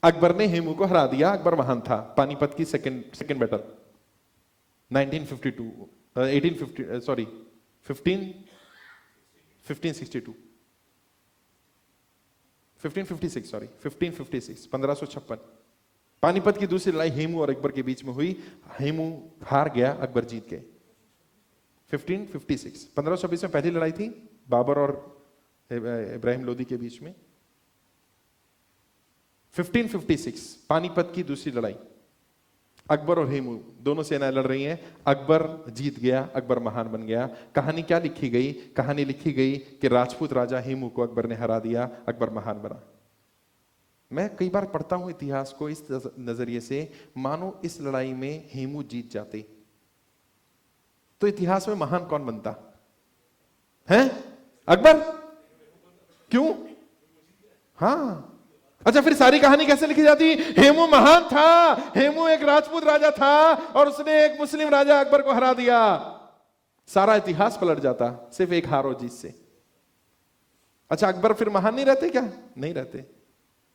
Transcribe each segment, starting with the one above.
अकबर ने हेमू को हरा दिया। अकबर महान था। पानीपत की second battle 1952 1850 sorry 1562 1556 sorry 1556 1556 Panipat की दूसरी लड़ाई हेमू और अकबर के बीच में हुई। हेमू हार गया, अकबर जीत गए। 1556 1520 में पहली लड़ाई थी बाबर और इब्राहिम लोदी के बीच में। 1556 पानीपत की दूसरी लड़ाई, अकबर और हेमू दोनों सेनाएं लड़ रही हैं। अकबर जीत गया, अकबर महान बन गया। कहानी क्या लिखी गई? कहानी लिखी गई कि राजपूत राजा हेमू को अकबर ने हरा दिया, अकबर महान बना। मैं कई बार पढ़ता हूं इतिहास को इस नजरिए से, मानो इस लड़ाई में हेमू जीत जाते तो इतिहास में महान कौन बनता है? अकबर। क्यों? हाँ, अच्छा, फिर सारी कहानी कैसे लिखी जाती? हेमू महान था, हेमू एक राजपूत राजा था और उसने एक मुस्लिम राजा अकबर को हरा दिया। सारा इतिहास पलट जाता सिर्फ एक हार और जीत से। अच्छा, अकबर फिर महान नहीं रहते क्या? नहीं रहते।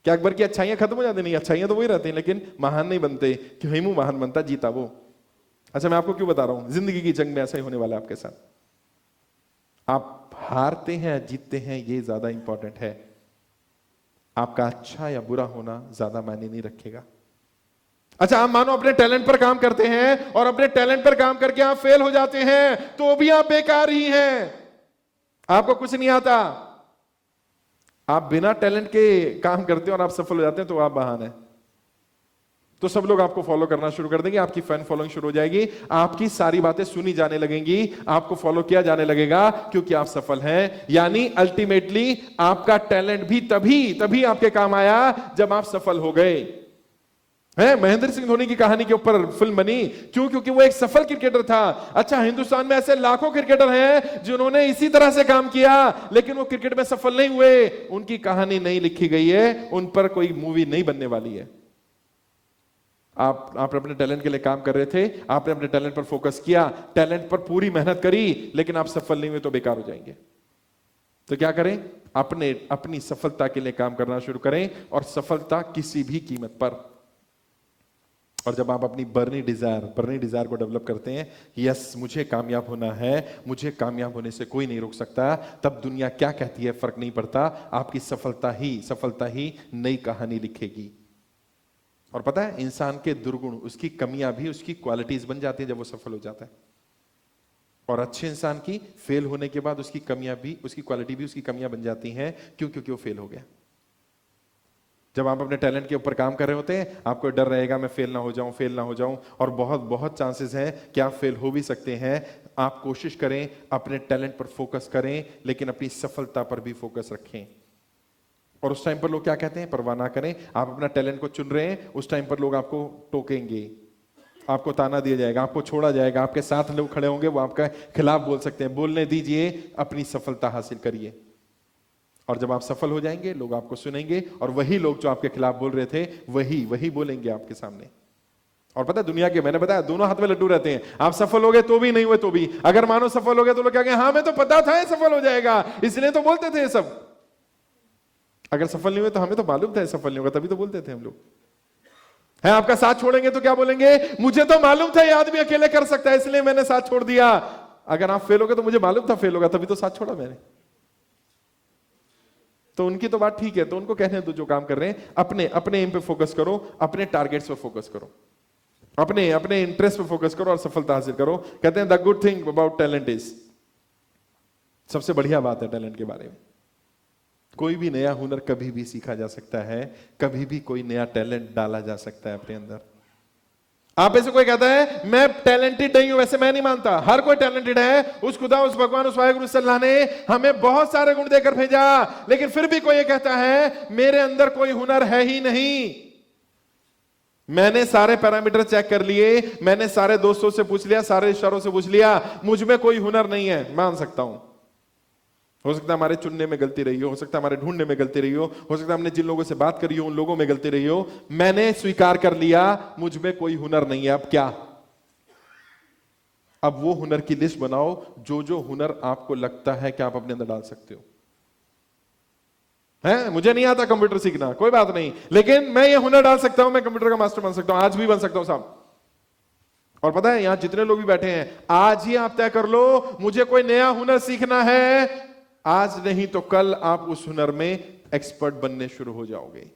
क्या अकबर की अच्छाइयां खत्म हो जाती? नहीं, अच्छाइयां तो वही रहती हैं, लेकिन महान नहीं बनते। कि हेमू महान बनता, जीता वो। अच्छा, मैं आपको क्यों बता रहा हूं, जिंदगी की जंग में ऐसा ही होने वाला है आपके साथ। आप हारते हैं जीतते हैं, ये ज्यादा इंपॉर्टेंट है। आपका अच्छा या बुरा होना ज्यादा मायने नहीं रखेगा। अच्छा, आप मानो अपने टैलेंट पर काम करते हैं और अपने टैलेंट पर काम करके आप फेल हो जाते हैं तो भी आप बेकार ही हैं, आपको कुछ नहीं आता। आप बिना टैलेंट के काम करते हैं और आप सफल हो जाते हैं तो आप महान हैं। तो सब लोग आपको फॉलो करना शुरू कर देंगे, आपकी फैन फॉलोइंग शुरू हो जाएगी, आपकी सारी बातें सुनी जाने लगेंगी, आपको फॉलो किया जाने लगेगा क्योंकि आप सफल हैं। यानी अल्टीमेटली आपका टैलेंट भी तभी आपके काम आया जब आप सफल हो गए। है, महेंद्र सिंह धोनी की कहानी के ऊपर फिल्म बनी, क्यों? क्योंकि वो एक सफल क्रिकेटर था। अच्छा, हिंदुस्तान में ऐसे लाखों क्रिकेटर हैं जिन्होंने इसी तरह से काम किया लेकिन वो क्रिकेट में सफल नहीं हुए। उनकी कहानी नहीं लिखी गई है, उन पर कोई मूवी नहीं बनने वाली है। आप अपने टैलेंट के लिए काम कर रहे थे, आपने अपने टैलेंट पर फोकस किया, टैलेंट पर पूरी मेहनत करी, लेकिन आप सफल नहीं हुए तो बेकार हो जाएंगे। तो क्या करें? अपनी सफलता के लिए काम करना शुरू करें, और सफलता किसी भी कीमत पर। और जब आप अपनी बर्नी डिजायर को डेवलप करते हैं, यस मुझे कामयाब होना है, मुझे कामयाब होने से कोई नहीं रोक सकता, तब दुनिया क्या कहती है फर्क नहीं पड़ता। आपकी सफलता ही नई कहानी लिखेगी। और पता है, इंसान के दुर्गुण, उसकी कमियां भी उसकी क्वालिटीज बन जाती है जब वो सफल हो जाता है। और अच्छे इंसान की फेल होने के बाद उसकी कमियां भी, उसकी क्वालिटी भी उसकी कमियां बन जाती हैं। क्यों? क्योंकि वो फेल हो गया। जब आप अपने टैलेंट के ऊपर काम कर रहे होते हैं, आपको डर रहेगा मैं फेल ना हो जाऊं, और बहुत चांसेस हैं कि आप फेल हो भी सकते हैं। आप कोशिश करें, अपने टैलेंट पर फोकस करें, लेकिन अपनी सफलता पर भी फोकस रखें। और उस टाइम पर लोग क्या कहते हैं, परवाह ना करें। आप अपना टैलेंट को चुन रहे हैं, उस टाइम पर लोग आपको टोकेंगे, आपको ताना दिया जाएगा, आपको छोड़ा जाएगा, आपके साथ लोग खड़े होंगे, वो आपका खिलाफ बोल सकते हैं। बोलने दीजिए, अपनी सफलता हासिल करिए। और जब आप सफल हो जाएंगे, लोग आपको सुनेंगे, और वही लोग जो आपके खिलाफ बोल रहे थे वही बोलेंगे आपके सामने। और पता है, दुनिया के, मैंने बताया, दोनों हाथ में लड्डू रहते हैं। आप सफल हो गए तो भी, नहीं हुए तो भी। अगर मानो सफल हो गए तो लोग क्या कहेंगे, हाँ मैं तो पता था ये सफल हो जाएगा, इसलिए तो बोलते थे ये सब। अगर सफल नहीं हुए तो हमें तो मालूम था सफल नहीं होगा, तभी तो बोलते थे हम लोग। है, आपका साथ छोड़ेंगे तो क्या बोलेंगे, मुझे तो मालूम था ये आदमी अकेले कर सकता है, इसलिए मैंने साथ छोड़ दिया। अगर आप फेल हो गए तो मुझे मालूम था फेल होगा, तभी तो साथ छोड़ा मैंने। तो उनकी तो बात ठीक है, तो उनको कहने दो जो काम कर रहे हैं। अपने एम पे फोकस करो, अपने टारगेट्स पे फोकस करो, अपने इंटरेस्ट पे फोकस करो और सफलता हासिल करो। कहते हैं the good thing about talent is, सबसे बढ़िया बात है टैलेंट के बारे में, कोई भी नया हुनर कभी भी सीखा जा सकता है, कभी भी कोई नया टैलेंट डाला जा सकता है अपने अंदर। आप ऐसे कोई कहता है मैं टैलेंटेड नहीं हूं, वैसे मैं नहीं मानता, हर कोई टैलेंटेड है। उस खुदा, उस भगवान, उस वाहिगुरु से अल्लाह ने हमें बहुत सारे गुण देकर भेजा, लेकिन फिर भी कोई ये कहता है मेरे अंदर कोई हुनर है ही नहीं। मैंने सारे पैरामीटर चेक कर लिए, मैंने सारे दोस्तों से पूछ लिया, सारे इशारों से पूछ लिया, मुझ में कोई हुनर नहीं है। मान सकता हूं, हो सकता है हमारे चुनने में गलती रही हो सकता है हमारे ढूंढने में गलती रही हो सकता है हमने जिन लोगों से बात करी हो उन लोगों में गलती रही हो। मैंने स्वीकार कर लिया मुझ में कोई हुनर नहीं है। अब क्या? अब वो हुनर की लिस्ट बनाओ, जो जो हुनर आपको लगता है कि आप अपने अंदर डाल सकते हो। है, मुझे नहीं आता कंप्यूटर सीखना, कोई बात नहीं, लेकिन मैं ये हुनर डाल सकता हूं, मैं कंप्यूटर का मास्टर बन सकता हूं, आज भी बन सकता हूं साहब। और पता है यहां जितने लोग भी बैठे हैं, आज ही आप तय कर लो मुझे कोई नया हुनर सीखना है, आज नहीं तो कल आप उस हुनर में एक्सपर्ट बनने शुरू हो जाओगे।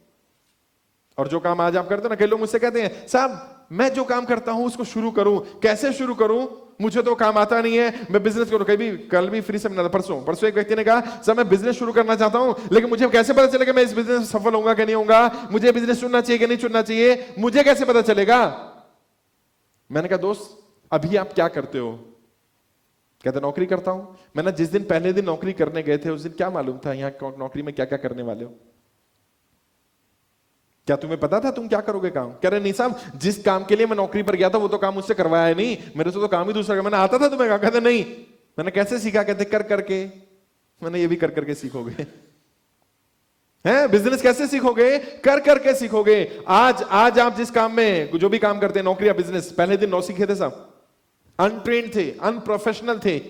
और जो काम आज आप करते हो ना, कई लोग मुझसे कहते हैं साहब मैं जो काम करता हूं उसको शुरू करूं, कैसे शुरू करूं, मुझे तो काम आता नहीं है, मैं बिजनेस करूं। कल भी फ्री सेमिनार, परसों एक व्यक्ति ने कहा साहब मैं बिजनेस शुरू करना चाहता हूं, लेकिन मुझे कैसे पता चलेगा मैं इस बिजनेस में सफल होऊंगा कि नहीं होऊंगा, मुझे बिजनेस चुनना चाहिए कि नहीं चुनना चाहिए, मुझे कैसे पता चलेगा। मैंने कहा दोस्त अभी आप क्या करते हो, कहते नौकरी करता हूं। मैंने जिस दिन पहले दिन नौकरी करने गए थे उस दिन क्या मालूम था यहां नौकरी में क्या क्या करने वाले हो, क्या तुम्हें पता था तुम क्या करोगे काम। कह रहे नहीं साहब जिस काम के लिए मैं नौकरी पर गया था वो तो काम मुझसे करवाया नहीं, मेरे से तो काम ही दूसरा, मैंने आता था तुम्हें, कहते नहीं। मैंने कैसे सीखा, कहते कर करके। मैंने ये भी कर करके सीखोगे हैं, बिजनेस कैसे सीखोगे, कर करके सीखोगे। आज आप जिस काम में जो भी काम करते हैं, नौकरी या बिजनेस, पहले दिन नौ सीखे थे साहब, अनट्रेन्ड थे, अनप्रोफेशनल थे,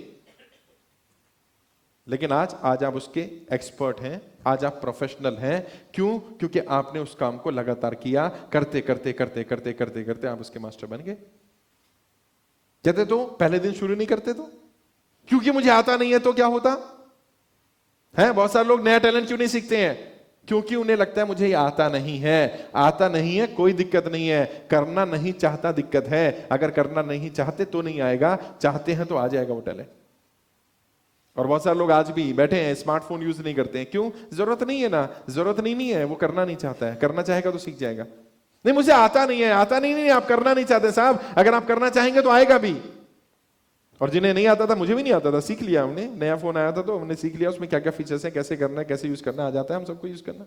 लेकिन आज आप उसके एक्सपर्ट हैं, आज आप प्रोफेशनल हैं। क्यों? क्योंकि आपने उस काम को लगातार किया, करते करते करते करते करते करते आप उसके मास्टर बन गए। कहते तो पहले दिन शुरू नहीं करते तो, क्योंकि मुझे आता नहीं है तो क्या होता है। बहुत सारे लोग नया टैलेंट क्यों नहीं सीखते हैं, क्योंकि उन्हें लगता है मुझे ये आता नहीं है। आता नहीं है कोई दिक्कत नहीं है, करना नहीं चाहता दिक्कत है। अगर करना नहीं चाहते तो नहीं आएगा, चाहते हैं तो आ जाएगा वो टैलेंट। और बहुत सारे लोग आज भी बैठे हैं स्मार्टफोन यूज नहीं करते हैं, क्यों? जरूरत नहीं है ना, जरूरत नहीं है, वो करना नहीं चाहता है। करना चाहेगा तो सीख जाएगा। नहीं मुझे आता नहीं है, आता नहीं, आप करना नहीं चाहते साहब, अगर आप करना चाहेंगे तो आएगा भी। और जिन्हें नहीं आता था, मुझे भी नहीं आता था, सीख लिया हमने, नया फोन आया था तो हमने सीख लिया उसमें क्या क्या फीचर्स हैं, कैसे करना है, कैसे यूज करना, आ जाता है हम सबको यूज करना।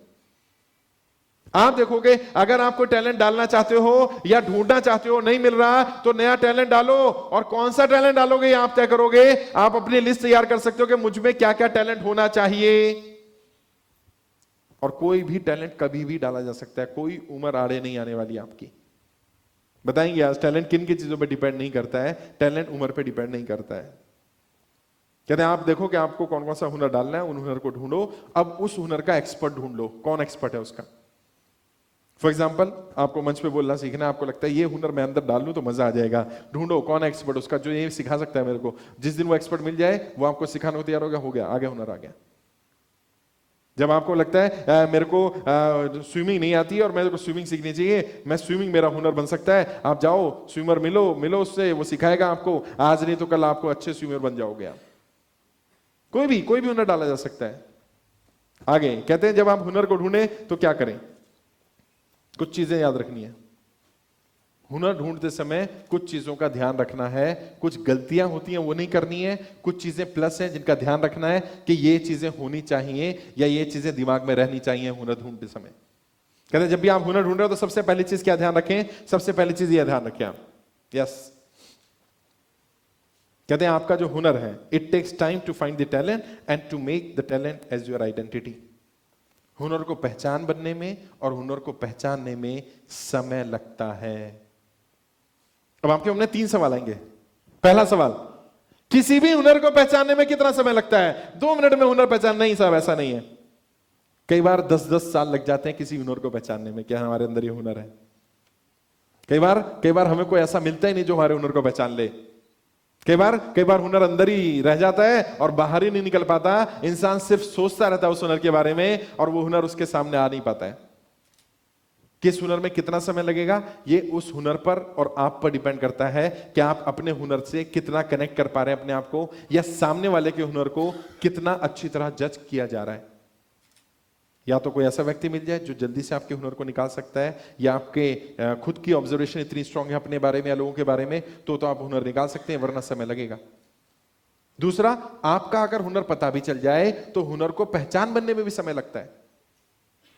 आप देखोगे अगर आप कोई टैलेंट डालना चाहते हो या ढूंढना चाहते हो, नहीं मिल रहा तो नया टैलेंट डालो। और कौन सा टैलेंट डालोगे ये आप तय करोगे। आप अपनी लिस्ट तैयार कर सकते हो कि मुझ में क्या क्या टैलेंट होना चाहिए। और कोई भी टैलेंट कभी भी डाला जा सकता है, कोई उम्र आड़े नहीं आने वाली आपकी। बताएंगे आज टैलेंट किन किन चीजों पर डिपेंड नहीं करता है, टैलेंट उम्र पर डिपेंड नहीं करता है। कहते हैं आप देखो कि आपको कौन कौन सा हुनर डालना है, उन हुनर को ढूंढो। अब उस हुनर का एक्सपर्ट ढूंढ लो, कौन एक्सपर्ट है उसका। फॉर एग्जाम्पल आपको मंच पे बोलना सीखना है, आपको लगता है ये हुनर मैं अंदर डाल लूं तो मजा आ जाएगा, ढूंढो कौन है एक्सपर्ट उसका, जो ये सिखा सकता है मेरे को। जिस दिन वो एक्सपर्ट मिल जाए वो आपको सिखाने को तैयार हो गया, आ गया हुनर आ गया। जब आपको लगता है मेरे को स्विमिंग नहीं आती है और मेरे को स्विमिंग सीखनी चाहिए, मैं स्विमिंग मेरा हुनर बन सकता है, आप जाओ स्विमर मिलो उससे, वो सिखाएगा आपको। आज नहीं तो कल आपको अच्छे स्विमर बन जाओगे आप। कोई भी हुनर डाला जा सकता है। आगे कहते हैं जब आप हुनर को ढूंढे तो क्या करें, कुछ चीजें याद रखनी है। हुनर ढूंढते समय कुछ चीजों का ध्यान रखना है, कुछ गलतियां होती हैं वो नहीं करनी है, कुछ चीजें प्लस हैं जिनका ध्यान रखना है कि ये चीजें होनी चाहिए या ये चीजें दिमाग में रहनी चाहिए हुनर ढूंढते समय। कहते हैं जब भी आप हुनर ढूंढ रहे हो तो सबसे पहली चीज क्या ध्यान रखें, सबसे पहली चीज यह ध्यान रखें आप, यस। कहते हैं आपका जो हुनर है, it takes time to find the talent and to make the talent as your identity. हुनर को पहचान बनने में और हुनर को पहचानने में समय लगता है। अब आपके हमने 3 सवाल आएंगे। पहला सवाल, किसी भी हुनर को पहचानने में कितना समय लगता है? 2 मिनट में हुनर पहचान? नहीं साहब ऐसा नहीं है। कई बार 10-10 साल लग जाते हैं किसी हुनर को पहचानने में, क्या हमारे अंदर ये हुनर है। कई बार हमें कोई ऐसा मिलता ही नहीं जो हमारे हुनर को पहचान ले। कई बार हुनर अंदर ही रह जाता है और बाहर ही नहीं निकल पाता। इंसान सिर्फ सोचता रहता है उस हुनर के बारे में और वो हुनर उसके सामने आ नहीं पाता है। किस हुनर में कितना समय लगेगा ये उस हुनर पर और आप पर डिपेंड करता है कि आप अपने हुनर से कितना कनेक्ट कर पा रहे हैं अपने आप को, या सामने वाले के हुनर को कितना अच्छी तरह जज किया जा रहा है। या तो कोई ऐसा व्यक्ति मिल जाए जो जल्दी से आपके हुनर को निकाल सकता है, या आपके खुद की ऑब्जर्वेशन इतनी स्ट्रांग है अपने बारे में या लोगों के बारे में तो आप हुनर निकाल सकते हैं, वरना समय लगेगा। दूसरा, आपका अगर हुनर पता भी चल जाए तो हुनर को पहचान बनने में भी समय लगता है।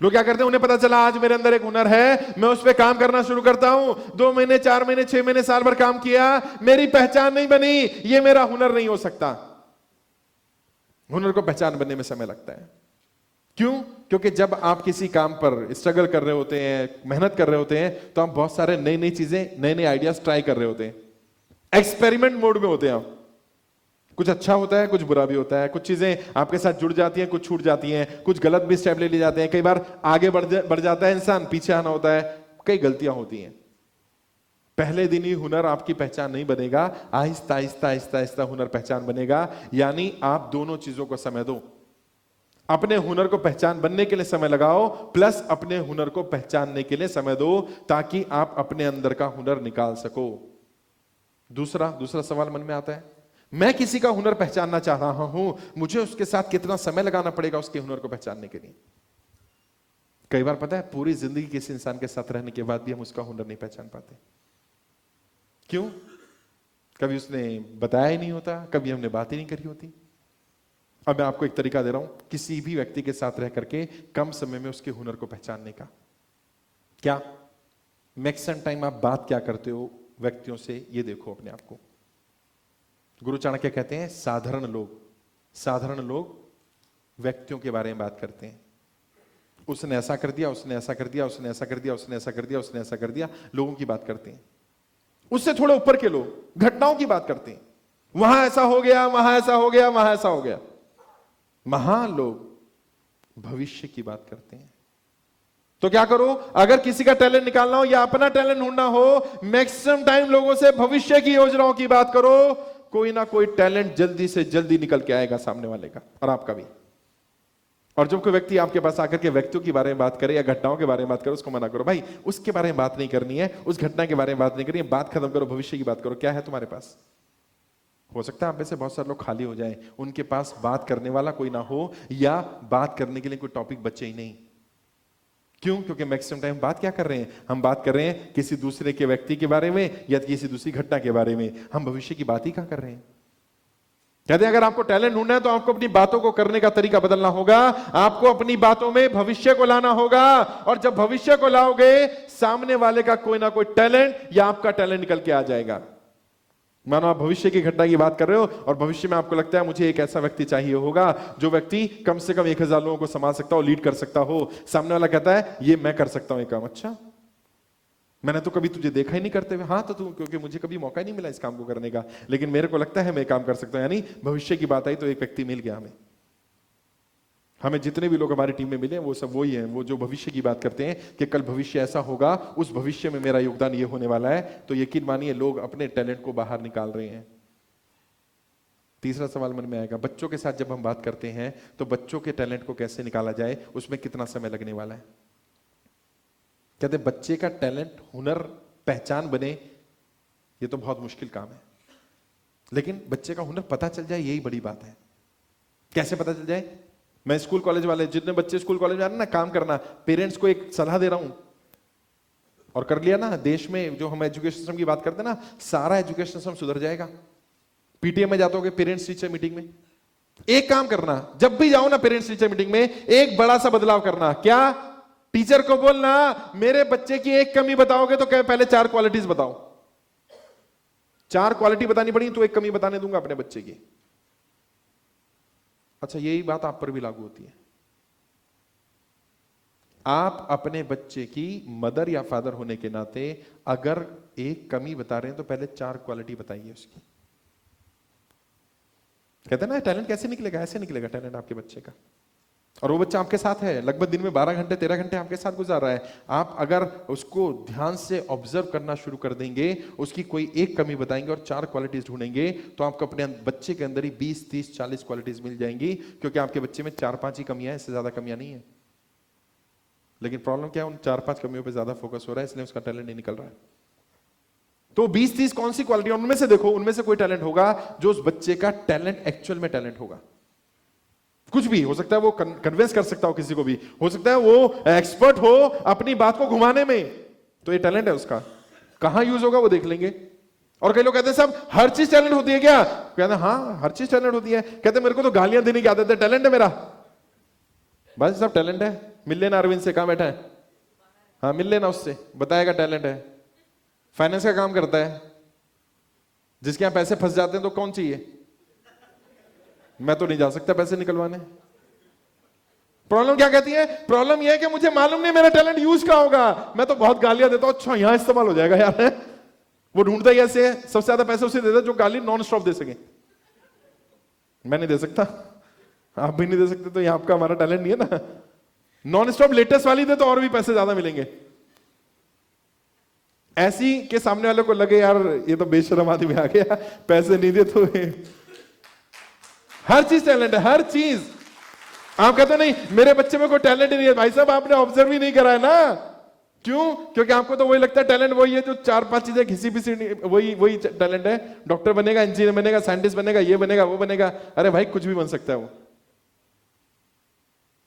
लोग क्या करते हैं, उन्हें पता चला आज मेरे अंदर एक हुनर है, मैं उस पर काम करना शुरू करता हूं, 2 महीने 4 महीने 6 महीने साल भर काम किया, मेरी पहचान नहीं बनी, ये मेरा हुनर नहीं हो सकता। हुनर को पहचान बनने में समय लगता है। क्यों? क्योंकि जब आप किसी काम पर स्ट्रगल कर रहे होते हैं, मेहनत कर रहे होते हैं, तो आप बहुत सारे नई चीजें, नए आइडियाज ट्राई कर रहे होते हैं, एक्सपेरिमेंट मोड में होते हैं आप। कुछ अच्छा होता है, कुछ बुरा भी होता है, कुछ चीजें आपके साथ जुड़ जाती हैं, कुछ छूट जाती हैं, कुछ गलत भी स्टेप ले लिए जाते हैं, कई बार आगे बढ़ जाता है इंसान, पीछे आना होता है, कई गलतियां होती हैं। पहले दिन ही हुनर आपकी पहचान नहीं बनेगा, आहिस्ता आहिस्ता आहिस्ता आहिस्ता हुनर पहचान बनेगा। यानी आप दोनों चीजों को समय दो, अपने हुनर को पहचान बनने के लिए समय लगाओ, प्लस अपने हुनर को पहचानने के लिए समय दो, ताकि आप अपने अंदर का हुनर निकाल सको। दूसरा सवाल मन में आता है, मैं किसी का हुनर पहचानना चाह रहा हूं, मुझे उसके साथ कितना समय लगाना पड़ेगा उसके हुनर को पहचानने के लिए? कई बार पता है पूरी जिंदगी किसी इंसान के साथ रहने के बाद भी हम उसका हुनर नहीं पहचान पाते। क्यों? कभी उसने बताया ही नहीं होता, कभी हमने बात ही नहीं करी होती। अब मैं आपको एक तरीका दे रहा हूं किसी भी व्यक्ति के साथ रह करके कम समय में उसके हुनर को पहचानने का। क्या? मैक्सिमम टाइम आप बात क्या करते हो व्यक्तियों से, ये देखो अपने आप को। गुरु चाणक्य कहते हैं साधारण लोग व्यक्तियों के बारे में बात करते हैं। उसने ऐसा कर दिया, उसने ऐसा कर दिया, उसने ऐसा कर दिया, उसने ऐसा कर दिया, उसने ऐसा कर दिया, लोगों की बात करते हैं। उससे थोड़े ऊपर के लोग घटनाओं की बात करते हैं, वहां ऐसा हो गया, वहां ऐसा हो गया, वहां ऐसा हो गया। महान लोग भविष्य की बात करते हैं। तो क्या करो, अगर किसी का टैलेंट निकालना हो या अपना टैलेंट ढूंढना हो, मैक्सिमम टाइम लोगों से भविष्य की योजनाओं की बात करो। कोई ना कोई टैलेंट जल्दी से जल्दी निकल के आएगा सामने वाले का और आपका भी। और जब कोई व्यक्ति आपके पास आकर के व्यक्तियों के बारे में बात करे या घटनाओं के बारे में बात करे, उसको मना करो, भाई उसके बारे में बात नहीं करनी है, उस घटना के बारे में बात नहीं करनी है, बात खत्म करो, भविष्य की बात करो। क्या है तुम्हारे पास? हो सकता है आप में से बहुत सारे लोग खाली हो जाएं, उनके पास बात करने वाला कोई ना हो, या बात करने के लिए कोई टॉपिक बचे ही नहीं। क्यों? क्योंकि मैक्सिमम टाइम बात क्या कर रहे हैं, हम बात कर रहे हैं किसी दूसरे के व्यक्ति के बारे में या किसी दूसरी घटना के बारे में। हम भविष्य की बात ही कहां कर रहे हैं? कहते हैं अगर आपको टैलेंट ढूंढना है तो आपको अपनी बातों को करने का तरीका बदलना होगा, आपको अपनी बातों में भविष्य को लाना होगा। और जब भविष्य को लाओगे, सामने वाले का कोई ना कोई टैलेंट या आपका टैलेंट निकल के आ जाएगा। मानो आप भविष्य की घटना की बात कर रहे हो और भविष्य में आपको लगता है मुझे एक ऐसा व्यक्ति चाहिए होगा जो व्यक्ति कम से कम 1000 लोगों को संभाल सकता हो, लीड कर सकता हो। सामने वाला कहता है ये मैं कर सकता हूं ये काम। अच्छा, मैंने तो कभी तुझे देखा ही नहीं करते हुए। हाँ, तो तू, क्योंकि मुझे कभी मौका ही नहीं मिला इस काम को करने का, लेकिन मेरे को लगता है मैं काम कर सकता हूं। यानी भविष्य की बात आई तो एक व्यक्ति मिल गया हमें जितने भी लोग हमारी टीम में मिले वो सब वही हैं, वो जो भविष्य की बात करते हैं कि कल भविष्य ऐसा होगा, उस भविष्य में मेरा योगदान ये होने वाला है। तो यकीन मानिए लोग अपने टैलेंट को बाहर निकाल रहे हैं। तीसरा सवाल मन में आएगा, बच्चों के साथ जब हम बात करते हैं तो बच्चों के टैलेंट को कैसे निकाला जाए, उसमें कितना समय लगने वाला है? कहते बच्चे का टैलेंट हुनर पहचान बने ये तो बहुत मुश्किल काम है, लेकिन बच्चे का हुनर पता चल जाए यही बड़ी बात है। कैसे पता चल जाए? मैं स्कूल कॉलेज वाले, जितने बच्चे स्कूल कॉलेज में आ रहे हैं ना काम करना, पेरेंट्स को एक सलाह दे रहा हूं, और कर लिया ना, देश में जो हम एजुकेशन सिस्टम की बात करते हैं ना, सारा एजुकेशन सिस्टम सुधर जाएगा। पीटीएम में जाते हो पेरेंट्स टीचर मीटिंग में, एक काम करना, जब भी जाओ ना पेरेंट्स टीचर मीटिंग में, एक बड़ा सा बदलाव करना। क्या? टीचर को बोलना मेरे बच्चे की एक कमी बताओगे तो क्या, पहले 4 क्वालिटीज बताओ। 4 क्वालिटी बतानी पड़ी तो एक कमी बताने दूंगा अपने बच्चे की। अच्छा, यही बात आप पर भी लागू होती है। आप अपने बच्चे की मदर या फादर होने के नाते अगर एक कमी बता रहे हैं तो पहले 4 क्वालिटी बताइए उसकी। कहते हैं ना टैलेंट कैसे निकलेगा? ऐसे निकलेगा टैलेंट आपके बच्चे का। और वो बच्चा आपके साथ है, लगभग दिन में 12 घंटे 13 घंटे आपके साथ गुजार रहा है। आप अगर उसको ध्यान से ऑब्जर्व करना शुरू कर देंगे, उसकी कोई एक कमी बताएंगे और 4 क्वालिटीज ढूंढेंगे, तो आपको अपने बच्चे के अंदर ही 20, 30, 40 क्वालिटीज मिल जाएंगी। क्योंकि आपके बच्चे में 4-5 ही कमियां हैं, इससे ज्यादा कमियां नहीं है। लेकिन प्रॉब्लम क्या है, उन 4-5 कमियों पर ज्यादा फोकस हो रहा है, इसलिए उसका टैलेंट नहीं निकल रहा है। तो 20-30 कौन सी क्वालिटी, उनमें से देखो, उनमें से कोई टैलेंट होगा जो उस बच्चे का टैलेंट एक्चुअल में टैलेंट होगा। कुछ भी हो सकता है, वो कन्विंस कर सकता हो किसी को भी, हो सकता है वो एक्सपर्ट हो अपनी बात को घुमाने में, तो ये टैलेंट है उसका। कहां यूज होगा वो देख लेंगे। और कई लोग कहते हैं सब हर चीज टैलेंट होती है क्या? कहते हैं हाँ हर चीज टैलेंट होती है। कहते हैं मेरे को तो गालियां देने की आदत है, टैलेंट है मेरा। बस सब टैलेंट है। मिल लेना अरविंद से, कहां बैठा है? हाँ मिल लेना उससे, बताएगा टैलेंट है। फाइनेंस का काम करता है, जिसके यहां पैसे फंस जाते हैं तो कौन चाहिए? मैं तो नहीं जा सकता पैसे निकलवाने। प्रॉब्लम क्या कहती है? प्रॉब्लम यह है कि मुझे मालूम नहीं मेरा टैलेंट यूज कहां होगा। मैं तो बहुत गालियां देता हूं, अच्छा यहां इस्तेमाल हो जाएगा यार। वो ढूंढता ही ऐसे है, सबसे ज्यादा पैसे उसे देता जो गाली नॉन स्टॉप दे सके। मैं नहीं दे सकता, आप भी नहीं दे सकते, तो ये आपका हमारा टैलेंट नहीं है ना। नॉन स्टॉप लेटेस्ट वाली दे तो और भी पैसे ज्यादा मिलेंगे। ऐसी के सामने वाले को लगे यार ये तो बेशरम आदमी आ गया, पैसे नहीं दे तो हर चीज टैलेंट है, हर चीज। आप कहते नहीं मेरे बच्चे में कोई टैलेंट ही नहीं है, भाई साहब आपने ऑब्जर्व ही नहीं करा है ना। क्यों? क्योंकि आपको तो वही लगता है टैलेंट वही है जो 4-5 चीजें घिसी पिसी, वही टैलेंट है। डॉक्टर बनेगा, इंजीनियर बनेगा, साइंटिस्ट बनेगा, ये बनेगा वो बनेगा। अरे भाई कुछ भी बन सकता है वो।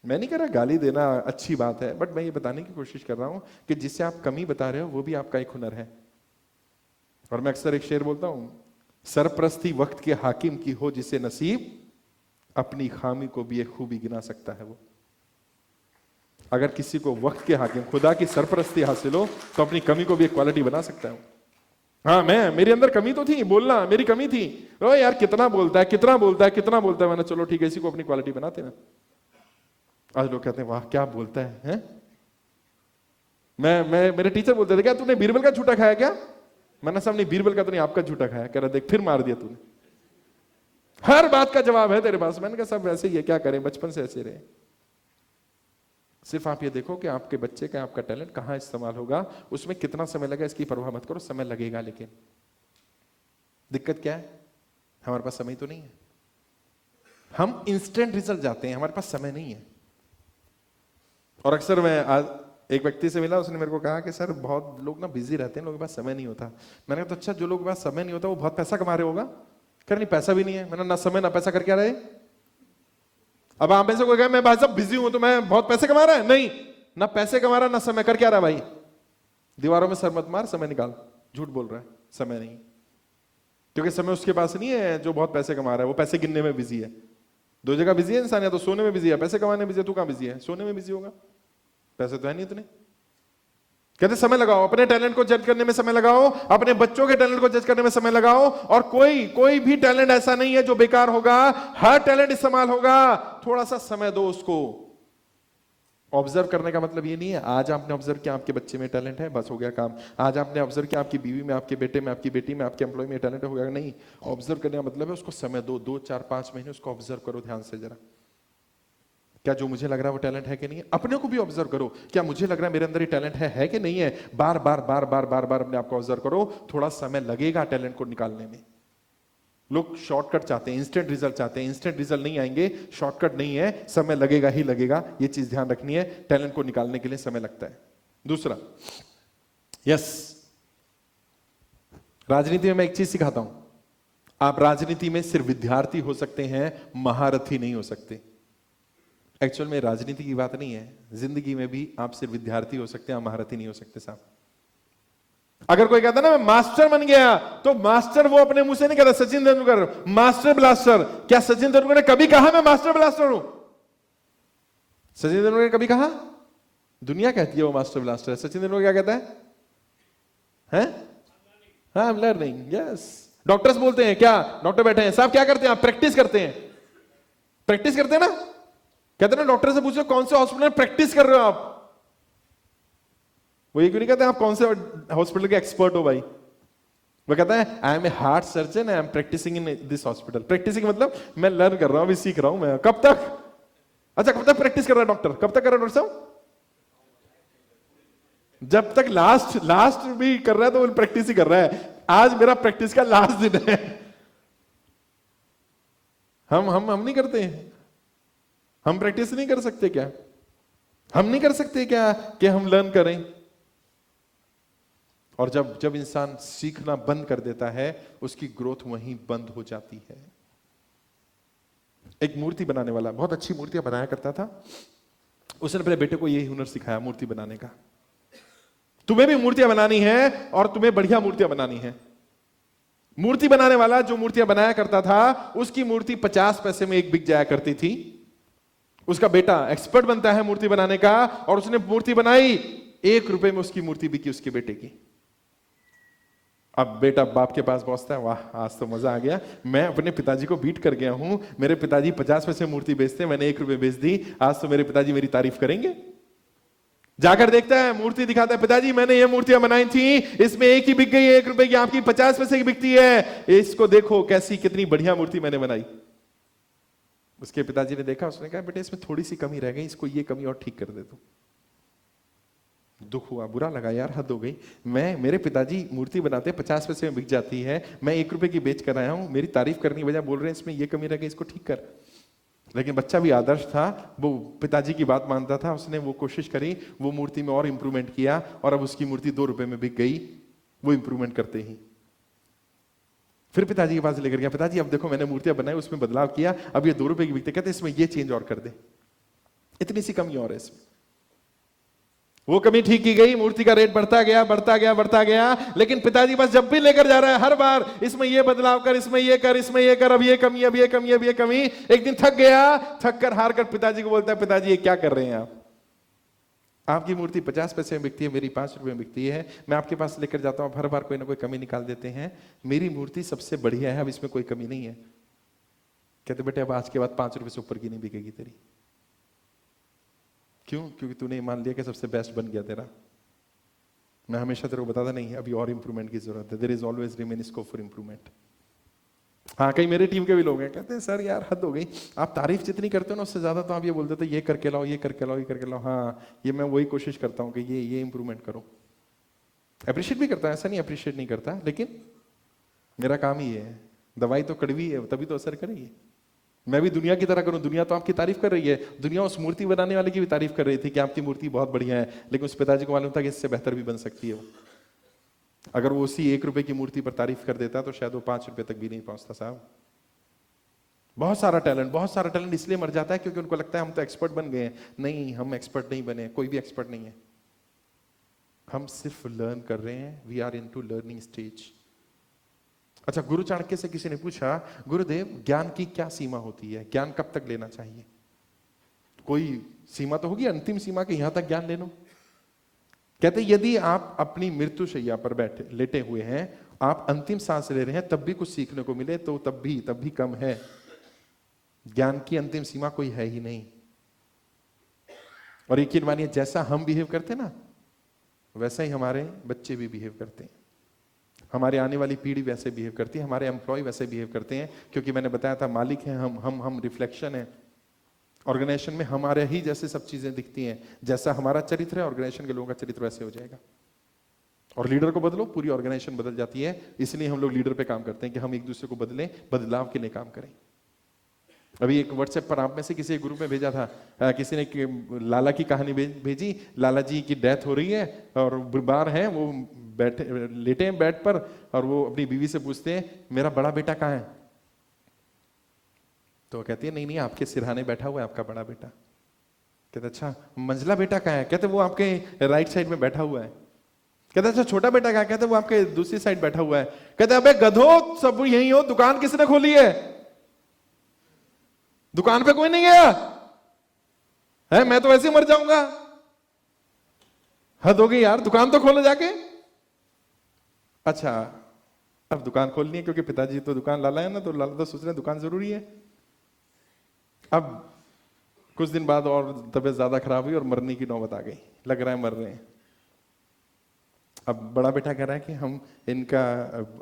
मैं नहीं कह रहा गाली देना अच्छी बात है, बट मैं ये बताने की कोशिश कर रहा हूं कि जिससे आप कमी बता रहे हो वो भी आपका एक हुनर है। और मैं अक्सर एक शेर बोलता हूं, सरप्रस्ती वक्त के हाकिम की हो जिसे नसीब, अपनी खामी को भी एक खूबी गिना सकता है वो। अगर किसी को वक्त के हाकिम खुदा की सरपरस्ती हासिल हो तो अपनी कमी को भी एक क्वालिटी बना सकता है। हाँ, मेरे अंदर कमी तो थी, बोलना मेरी कमी थी। ओ यार कितना बोलता है, कितना बोलता है, कितना बोलता है। मैंने चलो ठीक है, इसी को अपनी क्वालिटी बनाते ना। आज लोग कहते हैं वाह क्या बोलता है? मेरे टीचर बोलते थे क्या तूने बीरबल का झूठा खाया क्या? मैंने साहब नहीं, बीरबल का तो नहीं, आपका झूठा खाया। कह रहा देख फिर मार दिया तूने, हर बात का जवाब है तेरे पास। मैंने कहा सब वैसे ही है, क्या करें, बचपन से ऐसे रहे। सिर्फ आप ये देखो कि आपके बच्चे का, आपका टैलेंट कहां इस्तेमाल होगा, उसमें कितना समय लगा इसकी परवाह मत करो, समय लगेगा। लेकिन दिक्कत क्या है, हमारे पास समय तो नहीं है। हम इंस्टेंट रिजल्ट जाते हैं, हमारे पास समय नहीं है। और अक्सर मैं आज एक व्यक्ति से मिला, उसने मेरे को कहा कि सर बहुत लोग ना बिजी रहते हैं, लोगों के पास समय नहीं होता। मैंने कहा तो अच्छा, जो लोगों के पास समय नहीं होता वो बहुत पैसा कमा रहे होगा? कह नहीं पैसा भी नहीं है। मैंने ना समय ना पैसा करके आ रहे। अब आप में से कोई कहे मैं भाई साहब बिजी हूं तो मैं बहुत पैसे कमा रहा है, नहीं, ना पैसे कमा रहा ना समय करके आ रहा। भाई दीवारों में सर मत मार, समय निकाल। झूठ बोल रहा है, समय नहीं, क्योंकि समय उसके पास नहीं है जो बहुत पैसे कमा रहा है। वो पैसे गिनने में बिजी है। दो जगह बिजी है इंसान, या तो सोने में बिजी है, पैसे कमाने में बिजी है। तू कहां बिजी है? सोने में बिजी होगा, पैसे तो है नहीं इतने। कहते समय लगाओ, अपने टैलेंट को जज करने में समय लगाओ, अपने बच्चों के टैलेंट को जज करने में समय लगाओ। और कोई भी टैलेंट ऐसा नहीं है जो बेकार होगा, हर टैलेंट इस्तेमाल होगा। थोड़ा सा समय दो उसको। ऑब्जर्व करने का मतलब ये नहीं है आज आपने ऑब्जर्व किया आपके बच्चे में टैलेंट है, बस हो गया काम। आज आपने ऑब्जर्व किया आपकी बीवी में, आपके बेटे में, आपकी बेटी में, आपके एम्प्लॉय में टैलेंट हो गया, नहीं। ऑब्जर्व करने का मतलब है उसको समय दो, 2-4-5 महीने उसको ऑब्जर्व करो ध्यान से जरा। क्या जो मुझे लग रहा है वो टैलेंट है कि नहीं है? अपने को भी ऑब्जर्व करो, क्या मुझे लग रहा है मेरे अंदर ये टैलेंट है कि नहीं है? बार बार बार बार बार बार अपने आप को ऑब्जर्व करो। थोड़ा समय लगेगा टैलेंट को निकालने में। लोग शॉर्टकट चाहते हैं, इंस्टेंट रिजल्ट चाहते हैं। इंस्टेंट रिजल्ट नहीं आएंगे, शॉर्टकट नहीं है, समय लगेगा ही लगेगा। ये चीज ध्यान रखनी है, टैलेंट को निकालने के लिए समय लगता है। दूसरा, यस, राजनीति में मैं एक चीज सिखाता हूं, आप राजनीति में सिर्फ विद्यार्थी हो सकते हैं, महारथी नहीं हो सकते। एक्चुअल में राजनीति की बात नहीं है, जिंदगी में भी आप सिर्फ विद्यार्थी हो सकते हैं, आप महारथी नहीं हो सकते साहब। अगर कोई कहता ना मैं मास्टर बन गया, तो मास्टर वो अपने मुंह से नहीं कहता। सचिन तेंदुलकर मास्टर ब्लास्टर, क्या सचिन तेंदुलकर ने कभी कहा मैं मास्टर ब्लास्टर हूं? सचिन तेंदुलकर ने कभी कहा? दुनिया कहती है वो मास्टर ब्लास्टर है। सचिन तेंदुलकर क्या कहता है? हाँ, I am learning. Yes, doctors बोलते हैं क्या, डॉक्टर बैठे हैं साहब, क्या करते हैं आप? प्रैक्टिस करते हैं। प्रैक्टिस करते हैं ना, कहते हैं ना, डॉक्टर से पूछो कौन से हॉस्पिटल में प्रैक्टिस कर रहे हो आप? वो ये क्यों नहीं कहते आप कौन से हॉस्पिटल के एक्सपर्ट हो भाई? वो कहता है I am a heart surgeon, I am practicing in this hospital. Practicing मतलब मैं लर्न कर रहा हूं, अभी सीख रहा हूं मैं। कब तक? अच्छा, कब तक प्रैक्टिस कर रहा है डॉक्टर? कब तक कर रहा है डॉक्टर साहब? जब तक लास्ट भी कर रहा है तो वो प्रैक्टिस ही कर रहा है। आज मेरा प्रैक्टिस का लास्ट दिन है। हम नहीं करते हैं, हम प्रैक्टिस नहीं कर सकते क्या? हम नहीं कर सकते क्या कि हम लर्न करें? और जब इंसान सीखना बंद कर देता है, उसकी ग्रोथ वहीं बंद हो जाती है। एक मूर्ति बनाने वाला बहुत अच्छी मूर्तियां बनाया करता था। उसने अपने बेटे को यही हुनर सिखाया, मूर्ति बनाने का। तुम्हें भी मूर्तियां बनानी है और तुम्हें बढ़िया मूर्तियां बनानी है। मूर्ति बनाने वाला जो मूर्तियां बनाया करता था, उसकी मूर्ति 50 पैसे में एक बिक जाया करती थी। उसका बेटा एक्सपर्ट बनता है मूर्ति बनाने का, और उसने मूर्ति बनाई, 1 रुपए में उसकी मूर्ति बिकी उसके बेटे की। अब बेटा बाप के पास पहुंचता है, वाह आज तो मजा आ गया, मैं अपने पिताजी को बीट कर गया हूं। मेरे पिताजी 50 पैसे मूर्ति बेचते हैं, मैंने 1 रुपए बेच दी, आज तो मेरे पिताजी मेरी तारीफ करेंगे। जाकर देखता है, मूर्ति दिखाता है, पिताजी मैंने ये मूर्तियां बनाई थी, इसमें एक ही बिक गई 1 रुपए की, आपकी 50 पैसे की बिकती है। इसको देखो कैसी, कितनी बढ़िया मूर्ति मैंने बनाई। उसके पिताजी ने देखा, उसने कहा बेटे इसमें थोड़ी सी कमी रह गई, इसको ये कमी और ठीक कर दे तू। दुख हुआ, बुरा लगा, यार हद हो गई। मेरे पिताजी मूर्ति बनाते 50 पैसे में बिक जाती है, मैं 1 रुपए की बेच कर आया हूं, मेरी तारीफ करने की बजाय बोल रहे हैं इसमें ये कमी रह गई, इसको ठीक कर। लेकिन बच्चा भी आदर्श था, वो पिताजी की बात मानता था, उसने वो कोशिश करी, वो मूर्ति में और इंप्रूवमेंट किया, और अब उसकी मूर्ति 2 रुपए में बिक गई, वो इंप्रूवमेंट करते ही। फिर पिताजी के पास लेकर गया, पिताजी अब देखो मैंने मूर्तियां बनाई, उसमें बदलाव किया, अब ये 2 रुपए की बिकते, कहते इसमें ये चेंज और कर दे, इतनी सी कमी और है इसमें। वो कमी ठीक की गई, मूर्ति का रेट बढ़ता गया बढ़ता गया बढ़ता गया। लेकिन पिताजी बस जब भी लेकर जा रहा है, हर बार इसमें ये बदलाव कर, इसमें ये कर, इसमें ये कर, अब ये कमी, अब ये कमी, अब ये कमी। एक दिन थक गया, थक कर हार कर पिताजी को बोलता है, पिताजी ये क्या कर रहे हैं आप? आपकी मूर्ति 50 पैसे में बिकती है, मेरी 5 रुपए में बिकती है, मैं आपके पास लेकर जाता हूं, हर बार कोई ना कोई कमी निकाल देते हैं, मेरी मूर्ति सबसे बढ़िया है, अब इसमें कोई कमी नहीं है। कहते बेटे अब आज के बाद 5 रुपए से ऊपर की नहीं बिकेगी तेरी। क्यों? क्योंकि तूने मान लिया कि सबसे बेस्ट बन गया तेरा। मैं हमेशा तेरे को बताता नहीं, अभी और इंप्रूवमेंट की जरूरत है, there is always remain scope for improvement. हाँ, कई मेरी टीम के भी लोग हैं, कहते हैं सर यार हद हो गई, आप तारीफ जितनी करते हो ना उससे ज्यादा तो आप ये बोल देते ये करके लाओ, ये करके लाओ, ये करके लाओ। हाँ, ये मैं वही कोशिश करता हूँ कि ये इंप्रूवमेंट करो। अप्रिशिएट भी करता है, ऐसा नहीं अप्रिशिएट नहीं करता, लेकिन मेरा काम ही है। दवाई तो कड़वी है, तभी तो असर करेगी। मैं भी दुनिया की तरह करूं, दुनिया तो आपकी तारीफ कर रही है, दुनिया उस मूर्ति बनाने वाले की भी तारीफ कर रही थी कि आपकी मूर्ति बहुत बढ़िया है, लेकिन उस पिताजी को मालूम था कि इससे बेहतर भी बन सकती है वो। अगर वो उसी 1 रुपए की मूर्ति पर तारीफ कर देता तो शायद वो 5 रुपए तक भी नहीं पहुंचता। साहब बहुत सारा टैलेंट इसलिए मर जाता है क्योंकि उनको लगता है हम तो एक्सपर्ट बन गए हैं। नहीं, हम एक्सपर्ट नहीं बने, कोई भी एक्सपर्ट नहीं है, हम सिर्फ लर्न कर रहे हैं, we are into learning stage. अच्छा, गुरु चाणक्य से किसी ने पूछा, गुरुदेव ज्ञान की क्या सीमा होती है, ज्ञान कब तक लेना चाहिए? कोई सीमा तो होगी, अंतिम सीमा के यहां तक ज्ञान ले लो। कहते यदि आप अपनी मृत्युशैया पर बैठे लेटे हुए हैं, आप अंतिम सांस ले रहे हैं, तब भी कुछ सीखने को मिले तो तब भी कम है। ज्ञान की अंतिम सीमा कोई है ही नहीं। और यकीन मानिए, जैसा हम बिहेव करते हैं ना, वैसा ही हमारे बच्चे भी बिहेव करते हैं, हमारे आने वाली पीढ़ी वैसे बिहेव करती है, हमारे एम्प्लॉय वैसे बिहेव करते हैं। क्योंकि मैंने बताया था, मालिक हैं हम रिफ्लेक्शन है। ऑर्गेनाइजेशन में हमारे ही जैसे सब चीजें दिखती हैं, जैसा हमारा चरित्र है ऑर्गेनाइजेशन के लोगों का चरित्र वैसे हो जाएगा। और लीडर को बदलो, पूरी ऑर्गेनाइजेशन बदल जाती है। इसलिए हम लोग लीडर पे काम करते हैं कि हम एक दूसरे को बदलें, बदलाव के लिए काम करें। अभी एक व्हाट्सएप पर आप में से किसी एक ग्रुप में भेजा था, किसी ने लाला की कहानी भेजी। लाला जी की डेथ हो रही है और बीमार हैं, वो बैठे लेटे हैं बेड पर, और वो अपनी बीवी से पूछते हैं मेरा बड़ा बेटा कहाँ है? तो कहती है नहीं आपके सिरहाने बैठा हुआ है आपका बड़ा बेटा। कहते अच्छा, मंझला बेटा कहाँ है? कहते वो आपके राइट साइड में बैठा हुआ है। कहते अच्छा, छोटा बेटा कहाँ है? कहते वो आपके दूसरी साइड बैठा हुआ है। कहते अबे गधो, सब यही हो, दुकान किसने खोली है? दुकान पे कोई नहीं गया है, मैं तो वैसे ही मर जाऊंगा। हद हो गई यार, दुकान तो खोलो जाके। अच्छा, अब दुकान खोलनी है क्योंकि पिताजी तो दुकान लाला है ना, तो लाला तो सोच रहे हैं दुकान जरूरी है। अब कुछ दिन बाद और तबीयत ज्यादा खराब हुई और मरने की नौबत आ गई, लग रहा है मर रहे हैं। अब बड़ा बेटा कह रहा है कि हम इनका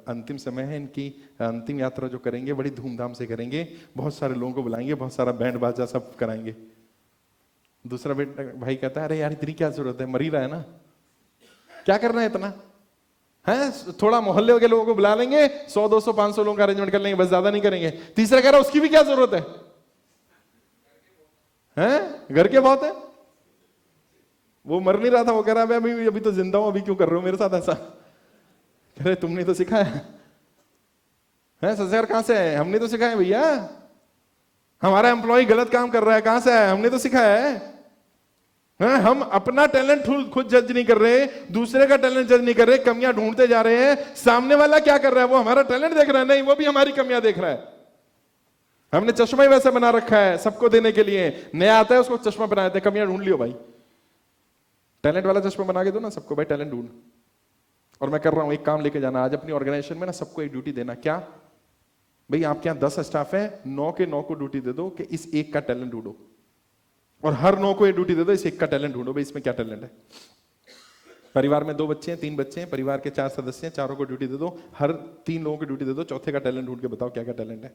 अंतिम समय है, इनकी अंतिम यात्रा जो करेंगे बड़ी धूमधाम से करेंगे, बहुत सारे लोगों को बुलाएंगे, बहुत सारा बैंड बाजा सब कराएंगे। दूसरा बेटा भाई कहता है अरे यार इतनी क्या जरूरत है, मर ही रहा है ना, क्या करना है इतना है, थोड़ा मोहल्ले के लोगों को बुला लेंगे, 100 200 500 लोगों का अरेंजमेंट कर लेंगे, बस ज्यादा नहीं करेंगे। तीसरा कह रहा है उसकी भी क्या जरूरत है? घर के बहुत है। वो मर नहीं रहा था, वो कह रहा है अभी तो जिंदा हूं, अभी क्यों कर रहे हो मेरे साथ ऐसा? कह रहे तुमने तो सिखाया है। संस्कार कहां से है? हमने तो सिखाया भैया। हमारा एम्प्लॉय गलत काम कर रहा है, कहां से है? हमने तो सिखाया है। हम अपना टैलेंट खुद जज नहीं कर रहे, दूसरे का टैलेंट जज नहीं कर रहे, कमियां ढूंढते जा रहे हैं। सामने वाला क्या कर रहा है? वो हमारा टैलेंट देख रहा है, नहीं वो भी हमारी कमियां देख रहा है। हमने चश्मा ही वैसा बना रखा है सबको देने के लिए, नया आता है उसको चश्मा बना देते, कमियां ढूंढ लियो भाई, टैलेंट वाला चश्मा बना के दो ना सबको, भाई टैलेंट ढूंढ। और मैं कर रहा हूं एक काम लेके जाना आज अपनी ऑर्गेनाइजेशन में ना, सबको एक ड्यूटी देना। क्या भाई, आपके यहां 10 स्टाफ है, 9 के 9 को ड्यूटी दे दो कि इस एक का टैलेंट ढूंढो, और हर 9 को ये ड्यूटी दे दो इस एक का टैलेंट ढूंढो, भाई इसमें क्या टैलेंट है। परिवार में 2 बच्चे हैं 3 बच्चे हैं, परिवार के 4 सदस्य हैं, चारों को ड्यूटी दे दो, हर 3 लोगों को ड्यूटी दे दो, चौथे का टैलेंट ढूंढ के बताओ क्या क्या टैलेंट है।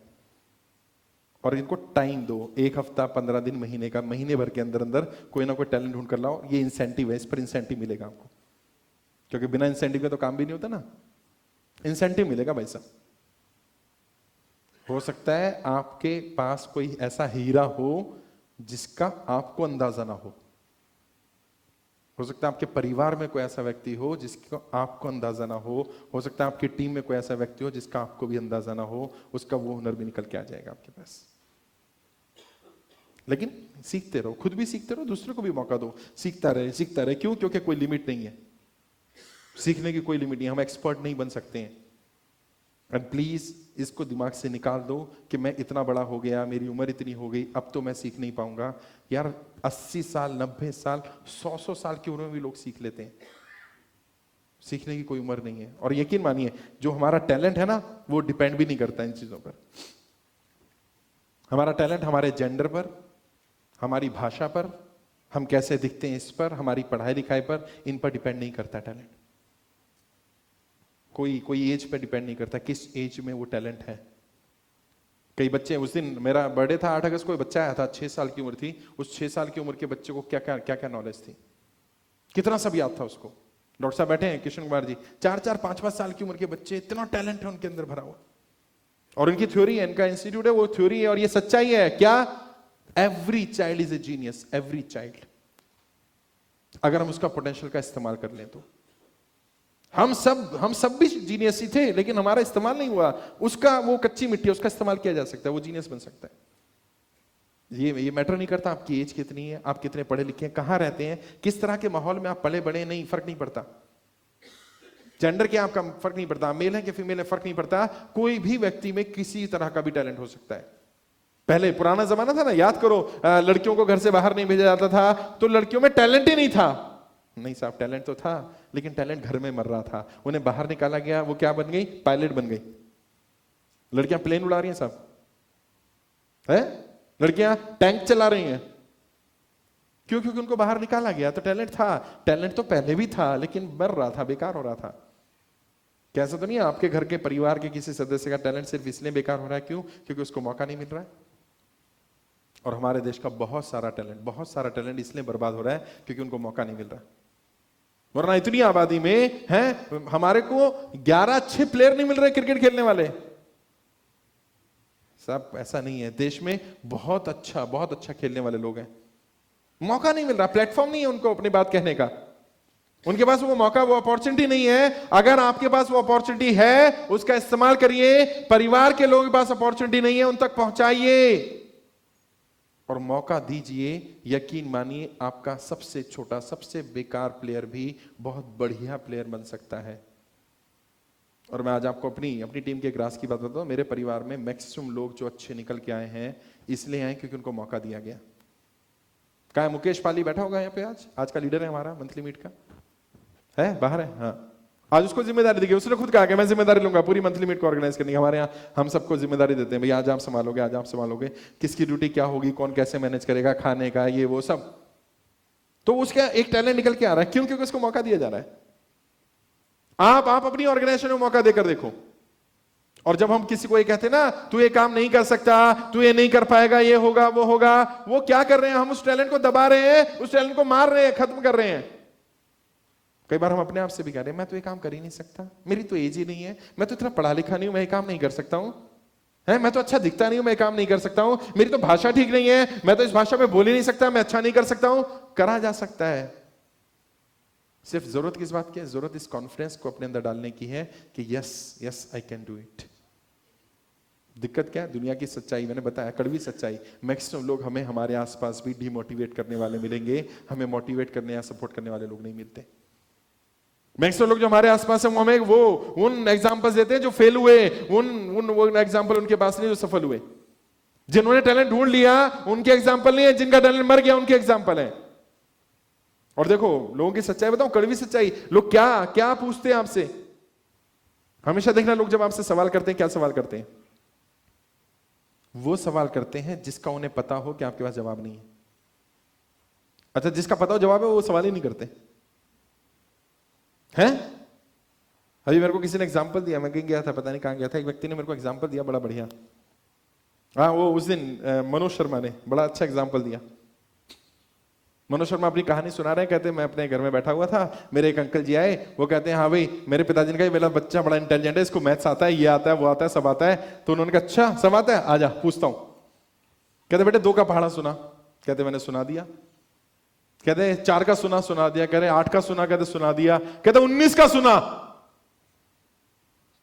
और इनको टाइम दो, 1 हफ्ता, 15 दिन, महीने का, महीने भर के अंदर अंदर कोई ना कोई टैलेंट ढूंढ कर लाओ। ये इंसेंटिव है, इस पर इंसेंटिव मिलेगा आपको, क्योंकि बिना इंसेंटिव के तो काम भी नहीं होता ना। इंसेंटिव मिलेगा भाई साहब। हो सकता है आपके पास कोई ऐसा हीरा हो जिसका आपको अंदाजा ना हो सकता है आपके परिवार में कोई ऐसा व्यक्ति हो जिसको आपको अंदाजा ना हो सकता है आपकी टीम में कोई ऐसा व्यक्ति हो जिसका आपको भी अंदाजा ना हो, उसका वो हुनर भी निकल के आ जाएगा आपके पास। लेकिन सीखते रहो, खुद भी सीखते रहो, दूसरे को भी मौका दो, सीखता रहे। क्यों? क्योंकि कोई लिमिट नहीं है, सीखने की कोई लिमिट नहीं, हम एक्सपर्ट नहीं बन सकते हैं। एंड प्लीज इसको दिमाग से निकाल दो कि मैं इतना बड़ा हो गया, मेरी उम्र इतनी हो गई, अब तो मैं सीख नहीं पाऊंगा। यार 80 साल, 90 साल, 100 साल की उम्र में भी लोग सीख लेते हैं। सीखने की कोई उम्र नहीं है। और यकीन मानिए, जो हमारा टैलेंट है ना, वो डिपेंड भी नहीं करता इन चीजों पर। हमारा टैलेंट हमारे जेंडर पर, हमारी भाषा पर, हम कैसे दिखते हैं इस पर, हमारी पढ़ाई लिखाई पर, इन पर डिपेंड नहीं करता टैलेंट। कोई एज पे डिपेंड नहीं करता किस एज में वो टैलेंट है। कई बच्चे, उस दिन मेरा बर्थडे था 8 अगस्त को, बच्चा आया था 6 साल की उम्र थी। उस 6 साल की उम्र के बच्चे को क्या क्या नॉलेज थी, कितना सब याद था उसको। डॉक्टर साहब बैठे हैं, किशन कुमार जी, 4-4, 5-5 साल की उम्र के बच्चे, इतना टैलेंट है उनके अंदर भरा हुआ। और इनकी थ्योरी है, इनका इंस्टीट्यूट है, वो थ्योरी है और ये सच्चाई है। क्या? Every child is a genius, every child, अगर हम उसका पोटेंशियल का इस्तेमाल कर लें तो। हम सब भी जीनियस ही थे, लेकिन हमारा इस्तेमाल नहीं हुआ। उसका, वो कच्ची मिट्टी है, उसका इस्तेमाल किया जा सकता है, वो जीनियस बन सकता है। ये मैटर नहीं करता आपकी एज कितनी है, आप कितने पढ़े लिखे हैं, कहां रहते हैं, किस तरह के माहौल में आप पले बड़े, नहीं, फर्क नहीं पड़ता। जेंडर के आपका फर्क नहीं पड़ता, मेल है कि फीमेल है, फर्क नहीं पड़ता। कोई भी व्यक्ति में किसी तरह का भी टैलेंट हो सकता है। पहले पुराना जमाना था ना, याद करो, लड़कियों को घर से बाहर नहीं भेजा जाता था, तो लड़कियों में टैलेंट ही नहीं था। नहीं साहब, टैलेंट तो था, लेकिन टैलेंट घर में मर रहा था। उन्हें बाहर निकाला गया, वो क्या बन गई? पायलट बन गई। लड़कियां प्लेन उड़ा रही हैं साहब, है? लड़कियां टैंक चला रही हैं। क्यों? क्योंकि उनको बाहर निकाला गया। तो टैलेंट था, टैलेंट तो पहले भी था, लेकिन मर रहा था, बेकार हो रहा था। कैसा तो नहीं है आपके घर के परिवार के किसी सदस्य का टैलेंट सिर्फ इसलिए बेकार हो रहा है, क्यों? क्योंकि उसको मौका नहीं मिल रहा है। और हमारे देश का बहुत सारा टैलेंट इसलिए बर्बाद हो रहा है क्योंकि उनको मौका नहीं मिल रहा। वरना इतनी आबादी में हैं, हमारे को 11 अच्छे प्लेयर नहीं मिल रहे क्रिकेट खेलने वाले। सब ऐसा नहीं है, देश में बहुत अच्छा खेलने वाले लोग हैं, मौका नहीं मिल रहा, प्लेटफॉर्म नहीं है उनको अपनी बात कहने का। उनके पास वो मौका, वो अपॉर्चुनिटी नहीं है। अगर आपके पास वो अपॉर्चुनिटी है, उसका इस्तेमाल करिए। परिवार के लोगों के पास अपॉर्चुनिटी नहीं है, उन तक पहुंचाइए और मौका दीजिए। यकीन मानिए, आपका सबसे छोटा, सबसे बेकार प्लेयर भी बहुत बढ़िया प्लेयर बन सकता है। और मैं आज आपको अपनी टीम के एक राज की बात बताता हूं। मेरे परिवार में मैक्सिमम लोग जो अच्छे निकल के आए हैं, इसलिए आए क्योंकि उनको मौका दिया गया। कहा है? मुकेश पाली बैठा होगा यहाँ पे, आज का लीडर है हमारा मंथली मीट का, है बाहर है, हाँ। आज उसको जिम्मेदारी दी गई, उसने खुद कहा कि मैं जिम्मेदारी लूंगा पूरी मंथली मीट को ऑर्गेनाइज करने की। हमारे यहाँ हम सबको जिम्मेदारी देते हैं, भैया आज आप संभालोगे, आज आप संभालोगे, किसकी ड्यूटी क्या होगी, कौन कैसे मैनेज करेगा, खाने का, ये वो सब। तो उसका एक टैलेंट निकल के आ रहा है। क्यों? क्योंकि उसको मौका दिया जा रहा है। आप अपनी ऑर्गेनाइजेशन में मौका देकर देखो। और जब हम किसी को ये कहते हैं ना, तू ये काम नहीं कर सकता, तू ये नहीं कर पाएगा, ये होगा वो होगा, वो क्या कर रहे हैं? हम उस टैलेंट को दबा रहे हैं, उस टैलेंट को मार रहे हैं, खत्म कर रहे हैं। कई बार हम अपने आप से भी कह रहे हैं, मैं तो ये काम कर ही नहीं सकता, मेरी तो एज ही नहीं है, मैं तो इतना पढ़ा लिखा नहीं हूं, मैं ये काम नहीं कर सकता हूं, है, मैं तो अच्छा दिखता नहीं हूं, मैं काम नहीं कर सकता हूं, मेरी तो भाषा ठीक नहीं है, मैं तो इस भाषा में बोल ही नहीं सकता, मैं अच्छा नहीं कर सकता हूं। करा जा सकता है। सिर्फ जरूरत किस बात की है? जरूरत इस कॉन्फिडेंस को अपने अंदर डालने की है कि yes I can do it. दिक्कत क्या है? दुनिया की सच्चाई, मैंने बताया, कड़वी सच्चाई, मैक्सिमम लोग हमें हमारे आसपास भी डिमोटिवेट करने वाले मिलेंगे, हमें मोटिवेट करने या सपोर्ट करने वाले लोग नहीं मिलते। मैक्सिमम लोग जो हमारे आसपास है, वो हमें उन एग्जांपल्स देते हैं जो फेल हुए, वो एग्जांपल उनके पास नहीं जो सफल हुए। जिन्होंने टैलेंट ढूंढ लिया उनके एग्जांपल नहीं है, जिनका टैलेंट मर गया उनके एग्जांपल है। और देखो, लोगों की सच्चाई बताऊं, कड़वी सच्चाई, लोग क्या क्या पूछते हैं आपसे। हमेशा देखना, लोग जब आपसे सवाल करते हैं, क्या सवाल करते हैं? वो सवाल करते हैं जिसका उन्हें पता हो कि आपके पास जवाब नहीं है। अच्छा, जिसका पता हो जवाब है, वो सवाल ही नहीं करते हैं। अभी मेरे को किसी ने एग्जांपल दिया, मैं कहीं गया था, पता नहीं कहां गया था, एक व्यक्ति ने मेरे को एग्जांपल दिया बड़ा बढ़िया। हाँ, वो उस दिन मनोज शर्मा ने बड़ा अच्छा एग्जाम्पल दिया। मनोज शर्मा अपनी कहानी सुना रहे हैं, कहते हैं मैं अपने घर में बैठा हुआ था, मेरे एक अंकल जी आए, वो कहते हैं हाँ भाई मेरे पिताजी ने कहा मेरा बच्चा बड़ा इंटेलिजेंट है, इसको मैथ्स आता है, ये आता है, वो आता है, सब आता है। तो उन्होंने कहा अच्छा सब आता है, आजा पूछता हूं। कहते बेटे 2 का पहाड़ा सुना। कहते मैंने सुना दिया। कहते 4 का सुना दिया। कह रहे 8 का सुना। कहते सुना दिया। कहते 19 का सुना।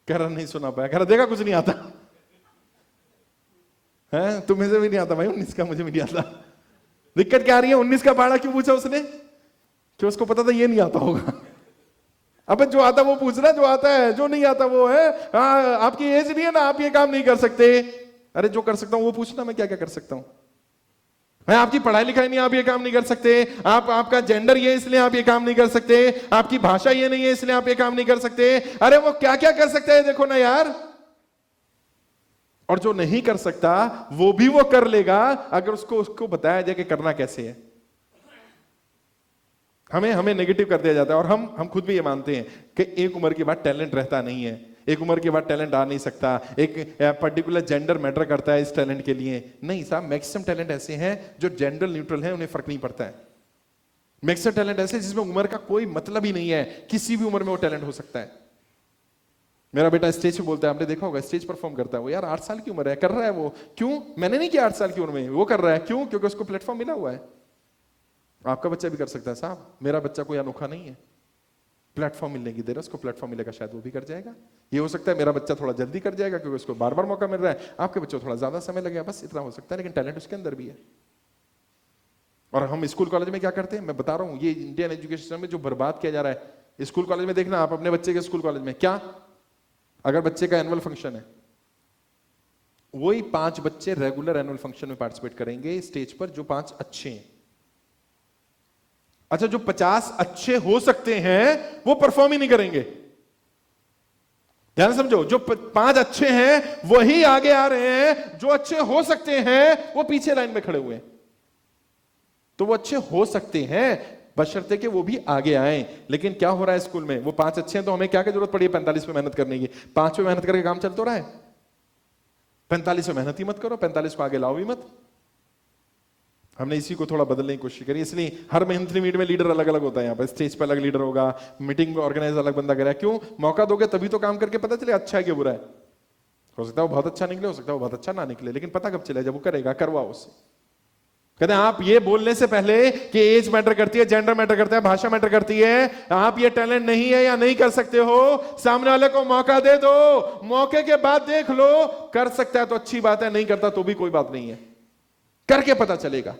कह रहा नहीं सुना पाया। कह रहा देखा कुछ नहीं आता है, तुम्हें से भी नहीं आता भाई 19 का, मुझे भी नहीं आता। दिक्कत क्या आ रही है? 19 का पहाड़ा क्यों पूछा उसने? कि उसको पता था ये नहीं आता होगा। अब जो आता वो पूछना, जो आता है, जो नहीं आता वो है आपकी एज नहीं है ना, आप ये काम नहीं कर सकते। अरे जो कर सकता हूं वो पूछना, मैं क्या क्या कर सकता हूं। मैं आपकी पढ़ाई लिखाई नहीं, आप ये काम नहीं कर सकते। आपका जेंडर ये इसलिए आप ये काम नहीं कर सकते। आपकी भाषा ये नहीं है इसलिए आप ये काम नहीं कर सकते। अरे वो क्या क्या कर सकते हैं देखो ना यार। और जो नहीं कर सकता वो भी वो कर लेगा अगर उसको बताया जाए कि करना कैसे है। हमें नेगेटिव कर दिया जाता है और हम खुद भी ये मानते हैं कि एक उम्र के बाद टैलेंट रहता नहीं है, एक उम्र के बाद टैलेंट आ नहीं सकता, एक पर्टिकुलर जेंडर मैटर करता है इस टैलेंट के लिए। नहीं साहब, मैक्सिमम टैलेंट ऐसे हैं जो जेंडर न्यूट्रल हैं, उन्हें फर्क नहीं पड़ता है। मैक्सिमम टैलेंट ऐसे जिसमें उम्र का कोई मतलब ही नहीं है, किसी भी उम्र में वो टैलेंट हो सकता है। मेरा बेटा स्टेज पे बोलता है, आपने देखा होगा स्टेज परफॉर्म करता है वो, यार 8 साल की उम्र है, कर रहा है वो। क्यों? मैंने नहीं किया 8 साल की उम्र में, वो कर रहा है। क्यों? क्योंकि उसको प्लेटफॉर्म मिला हुआ है। आपका बच्चा भी कर सकता है साहब, मेरा बच्चा कोई अनोखा नहीं है। प्लेटफॉर्म मिलने की देर है, उसको प्लेटफॉर्म मिलेगा, शायद वो भी कर जाएगा। ये हो सकता है मेरा बच्चा थोड़ा जल्दी कर जाएगा क्योंकि उसको बार बार मौका मिल रहा है, आपके बच्चे को थोड़ा ज्यादा समय लगेगा, बस इतना हो सकता है। लेकिन टैलेंट उसके अंदर भी है। और हम स्कूल कॉलेज में क्या करते हैं, मैं बता रहा हूं, ये इंडियन एजुकेशन सिस्टम में जो बर्बाद किया जा रहा है। स्कूल कॉलेज में देखना आप अपने बच्चे के स्कूल कॉलेज में, क्या अगर बच्चे का एनुअल फंक्शन है, वही 5 बच्चे रेगुलर एनुअल फंक्शन में पार्टिसिपेट करेंगे स्टेज पर, जो 5 अच्छे हैं। अच्छा, जो 50 अच्छे हो सकते हैं वो परफॉर्म ही नहीं करेंगे। ध्यान समझो, जो 5 अच्छे हैं वही आगे आ रहे हैं, जो अच्छे हो सकते हैं वो पीछे लाइन में खड़े हुए हैं। तो वो अच्छे हो सकते हैं बशर्ते कि वो भी आगे आए। लेकिन क्या हो रहा है स्कूल में, वो 5 अच्छे हैं तो हमें क्या जरूरत पड़ी है 45 पे मेहनत करने की? 5 पे मेहनत करके काम चल तो रहा है। 45 पे मेहनत ही मत करो, 45 को आगे लाओ भी मत। हमने इसी को थोड़ा बदलने की कोशिश करी। इसलिए हर मंथली मीट में लीडर अलग अलग होता है। यहाँ पर स्टेज पर अलग लीडर होगा, मीटिंग में ऑर्गेनाइज अलग बंदा करेगा। क्यों? मौका दोगे तभी तो काम करके पता चले अच्छा है कि बुरा है। हो सकता है वो बहुत अच्छा निकले, हो सकता है वो बहुत अच्छा ना निकले, लेकिन पता कब चले? जब वो करेगा, करवाओ उससे। कहते हैं आप ये बोलने से पहले कि एज मैटर करती है, जेंडर मैटर करता है, भाषा मैटर करती है, आप ये टैलेंट नहीं है या नहीं कर सकते हो, सामने वाले को मौका दे दो। मौके के बाद देख लो, कर सकता है तो अच्छी बात है, नहीं करता तो भी कोई बात नहीं है, करके पता चलेगा।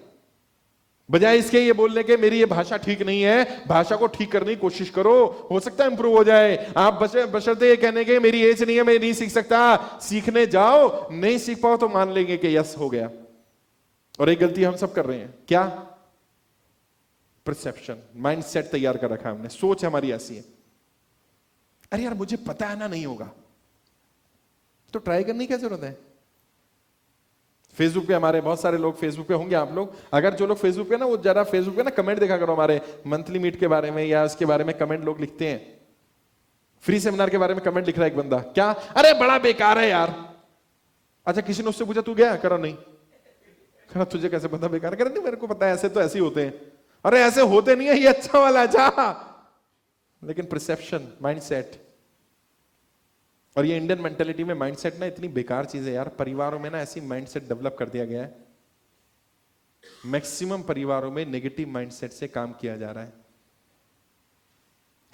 बजाय इसके ये बोलने के मेरी ये भाषा ठीक नहीं है, भाषा को ठीक करने की कोशिश करो, हो सकता है इंप्रूव हो जाए। आप बशर्ते ये कहने के मेरी एज नहीं है, मैं नहीं सीख सकता, सीखने जाओ, नहीं सीख पाओ तो मान लेंगे कि यस हो गया। और एक गलती हम सब कर रहे हैं, क्या? परसेप्शन, माइंडसेट तैयार कर रखा है हमने, सोच हमारी ऐसी है, अरे यार मुझे पता है ना नहीं होगा, तो ट्राई करने की क्या जरूरत है? फेसबुक पे हमारे बहुत सारे लोग फेसबुक पे होंगे, आप लोग अगर जो लोग फेसबुक पे ना, वो जरा फेसबुक पे ना कमेंट देखा करो हमारे मंथली मीट के बारे में या उसके बारे में कमेंट लोग लिखते हैं। फ्री सेमिनार के बारे में कमेंट लिख रहा है एक बंदा, क्या? अरे बड़ा बेकार है यार। अच्छा, किसी ने उससे पूछा तू गया? करा नहीं। करा तुझे कैसे पता बेकार? करा नहीं, मेरे को पता है, ऐसे तो ऐसे ही होते हैं। अरे ऐसे होते नहीं है, ये अच्छा वाला जा। लेकिन परसेप्शन, माइंडसेट, और ये इंडियन मेंटालिटी में माइंडसेट ना इतनी बेकार चीज है यार। परिवारों में ना ऐसी माइंडसेट डेवलप कर दिया गया है, मैक्सिमम परिवारों में नेगेटिव माइंडसेट से काम किया जा रहा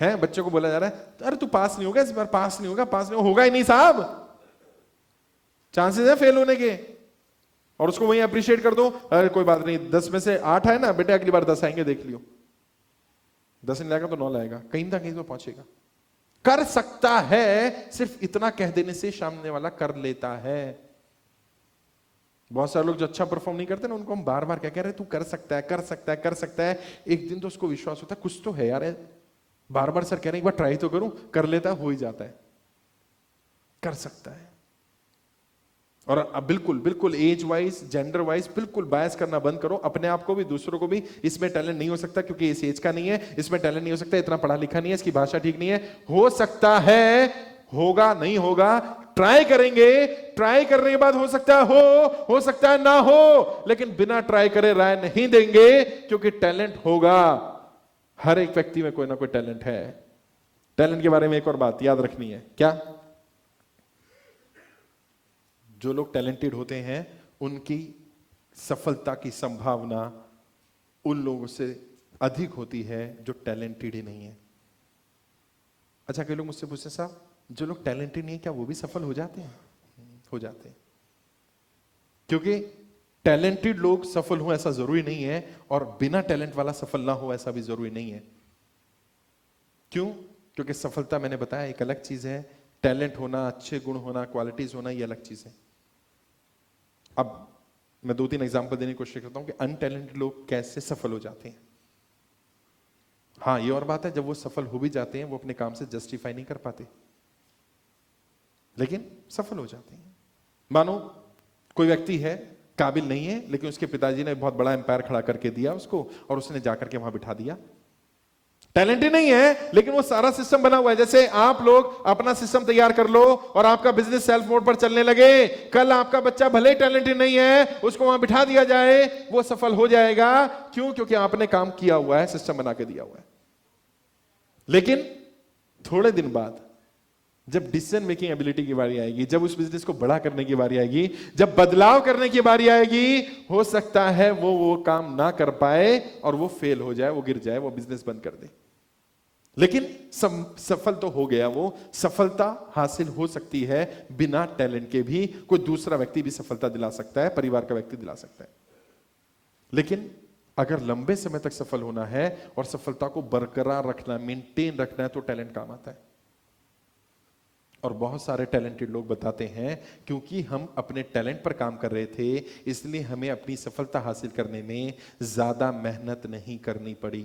है। बच्चों को बोला जा रहा है अरे तू पास नहीं होगा इस बार, पास नहीं होगा, पास नहीं होगा ही नहीं साहब, चांसेस है फेल होने के। और उसको वहीं अप्रिशिएट कर दो, अरे कोई बात नहीं, 10 में से 8 है ना बेटे, अगली बार 10 आएंगे, देख लियो। 10 नहीं लाएगा तो 9 लाएगा, कहीं ना कहीं तो पहुंचेगा। कर सकता है, सिर्फ इतना कह देने से सामने वाला कर लेता है। बहुत सारे लोग जो अच्छा परफॉर्म नहीं करते ना, उनको हम बार बार क्या कह रहे हैं, तू कर सकता है, कर सकता है, कर सकता है। एक दिन तो उसको विश्वास होता है कुछ तो है यार, बार बार सर कह रहे हैं एक बार ट्राई तो करूं, कर लेता है, हो ही जाता है, कर सकता है। और अब बिल्कुल बिल्कुल एज वाइज, जेंडर वाइज बिल्कुल बायस करना बंद करो, अपने आप को भी दूसरों को भी। इसमें टैलेंट नहीं हो सकता क्योंकि इस एज का नहीं है, इसमें टैलेंट नहीं हो सकता, इतना पढ़ा लिखा नहीं है, इसकी भाषा ठीक नहीं है। हो सकता है, होगा नहीं होगा, ट्राई करेंगे, ट्राई करने के बाद हो सकता है हो सकता है ना हो, लेकिन बिना ट्राई करे राय नहीं देंगे, क्योंकि टैलेंट होगा। हर एक व्यक्ति में कोई ना कोई टैलेंट है। टैलेंट के बारे में एक और बात याद रखनी है, क्या? जो लोग टैलेंटेड होते हैं उनकी सफलता की संभावना उन लोगों से अधिक होती है जो टैलेंटेड ही नहीं है। अच्छा, कई लोग मुझसे पूछते हैं, साहब जो लोग टैलेंटेड नहीं है क्या वो भी सफल हो जाते हैं? हो जाते हैं, क्योंकि टैलेंटेड लोग सफल हो ऐसा जरूरी नहीं है, और बिना टैलेंट वाला सफल ना हो ऐसा भी जरूरी नहीं है। क्यों? क्योंकि सफलता, मैंने बताया, एक अलग चीज है, टैलेंट होना, अच्छे गुण होना, क्वालिटीज होना, ये अलग चीज है। अब मैं 2-3 एग्जांपल देने की कोशिश करता हूं कि अनटैलेंटेड लोग कैसे सफल हो जाते हैं। हाँ, ये और बात है, जब वो सफल हो भी जाते हैं वो अपने काम से जस्टिफाई नहीं कर पाते, लेकिन सफल हो जाते हैं। मानो कोई व्यक्ति है, काबिल नहीं है, लेकिन उसके पिताजी ने बहुत बड़ा एम्पायर खड़ा करके दिया उसको, और उसने जाकर के वहां बिठा दिया। टैलेंटेड नहीं है, लेकिन वो सारा सिस्टम बना हुआ है। जैसे आप लोग अपना सिस्टम तैयार कर लो और आपका बिजनेस सेल्फ मोड पर चलने लगे, कल आपका बच्चा भले ही टैलेंटेड नहीं है, उसको वहां बिठा दिया जाए, वो सफल हो जाएगा। क्यों? क्योंकि आपने काम किया हुआ है, सिस्टम बना के दिया हुआ है। लेकिन थोड़े दिन बाद जब डिसीजन मेकिंग एबिलिटी की बारी आएगी, जब उस बिजनेस को बड़ा करने की बारी आएगी, जब बदलाव करने की बारी आएगी, हो सकता है वो काम ना कर पाए और वो फेल हो जाए, वो गिर जाए, वो बिजनेस बंद कर दे। लेकिन सफल तो हो गया। वो सफलता हासिल हो सकती है बिना टैलेंट के भी। कोई दूसरा व्यक्ति भी सफलता दिला सकता है, परिवार का व्यक्ति दिला सकता है। लेकिन अगर लंबे समय तक सफल होना है और सफलता को बरकरार रखना, मेंटेन रखना है, तो टैलेंट काम आता है। और बहुत सारे टैलेंटेड लोग बताते हैं, क्योंकि हम अपने टैलेंट पर काम कर रहे थे, इसलिए हमें अपनी सफलता हासिल करने में ज्यादा मेहनत नहीं करनी पड़ी।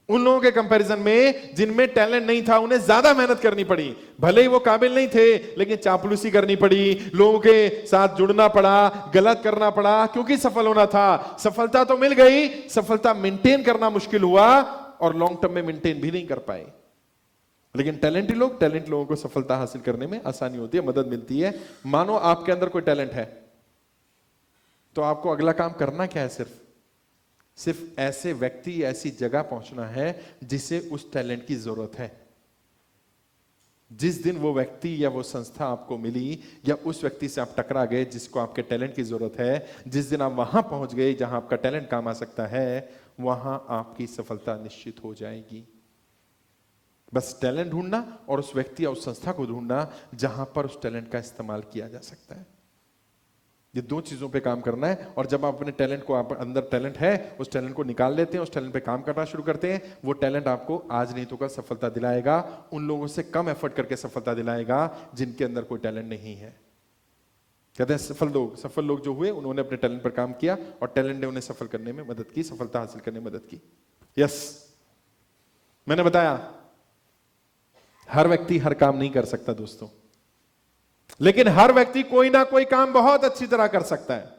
उन लोगों के कंपैरिजन में जिनमें टैलेंट नहीं था, उन्हें ज्यादा मेहनत करनी पड़ी। भले ही वो काबिल नहीं थे, लेकिन चापलूसी करनी पड़ी, लोगों के साथ जुड़ना पड़ा, गलत करना पड़ा, क्योंकि सफल होना था। सफलता तो मिल गई, सफलता मेंटेन करना मुश्किल हुआ, और लॉन्ग टर्म में मेंटेन भी नहीं कर पाए। लेकिन टैलेंटेड लोगों को सफलता हासिल करने में आसानी होती है, मदद मिलती है। मानो आपके अंदर कोई टैलेंट है, तो आपको अगला काम करना क्या है? सिर्फ ऐसे व्यक्ति, ऐसी जगह पहुंचना है जिसे उस टैलेंट की जरूरत है। जिस दिन वो व्यक्ति या वो संस्था आपको मिली, या उस व्यक्ति से आप टकरा गए जिसको आपके टैलेंट की जरूरत है, जिस दिन आप वहां पहुंच गए जहां आपका टैलेंट काम आ सकता है, वहां आपकी सफलता निश्चित हो जाएगी। बस टैलेंट ढूंढना और उस व्यक्ति या उस संस्था को ढूंढना जहां पर उस टैलेंट का इस्तेमाल किया जा सकता है। ये 2 चीजों पे काम करना है। और जब आप अपने टैलेंट को, आप अंदर टैलेंट है, उस टैलेंट को निकाल लेते हैं, उस टैलेंट पे काम करना शुरू करते हैं, वो टैलेंट आपको आज नहीं तो कल सफलता दिलाएगा। उन लोगों से कम एफर्ट करके सफलता दिलाएगा जिनके अंदर कोई टैलेंट नहीं है। कहते हैं सफल लोग जो हुए, उन्होंने अपने टैलेंट पर काम किया और टैलेंट ने उन्हें सफल करने में मदद की, सफलता हासिल करने में मदद की। यस, मैंने बताया हर व्यक्ति हर काम नहीं कर सकता दोस्तों, लेकिन हर व्यक्ति कोई ना कोई काम बहुत अच्छी तरह कर सकता है।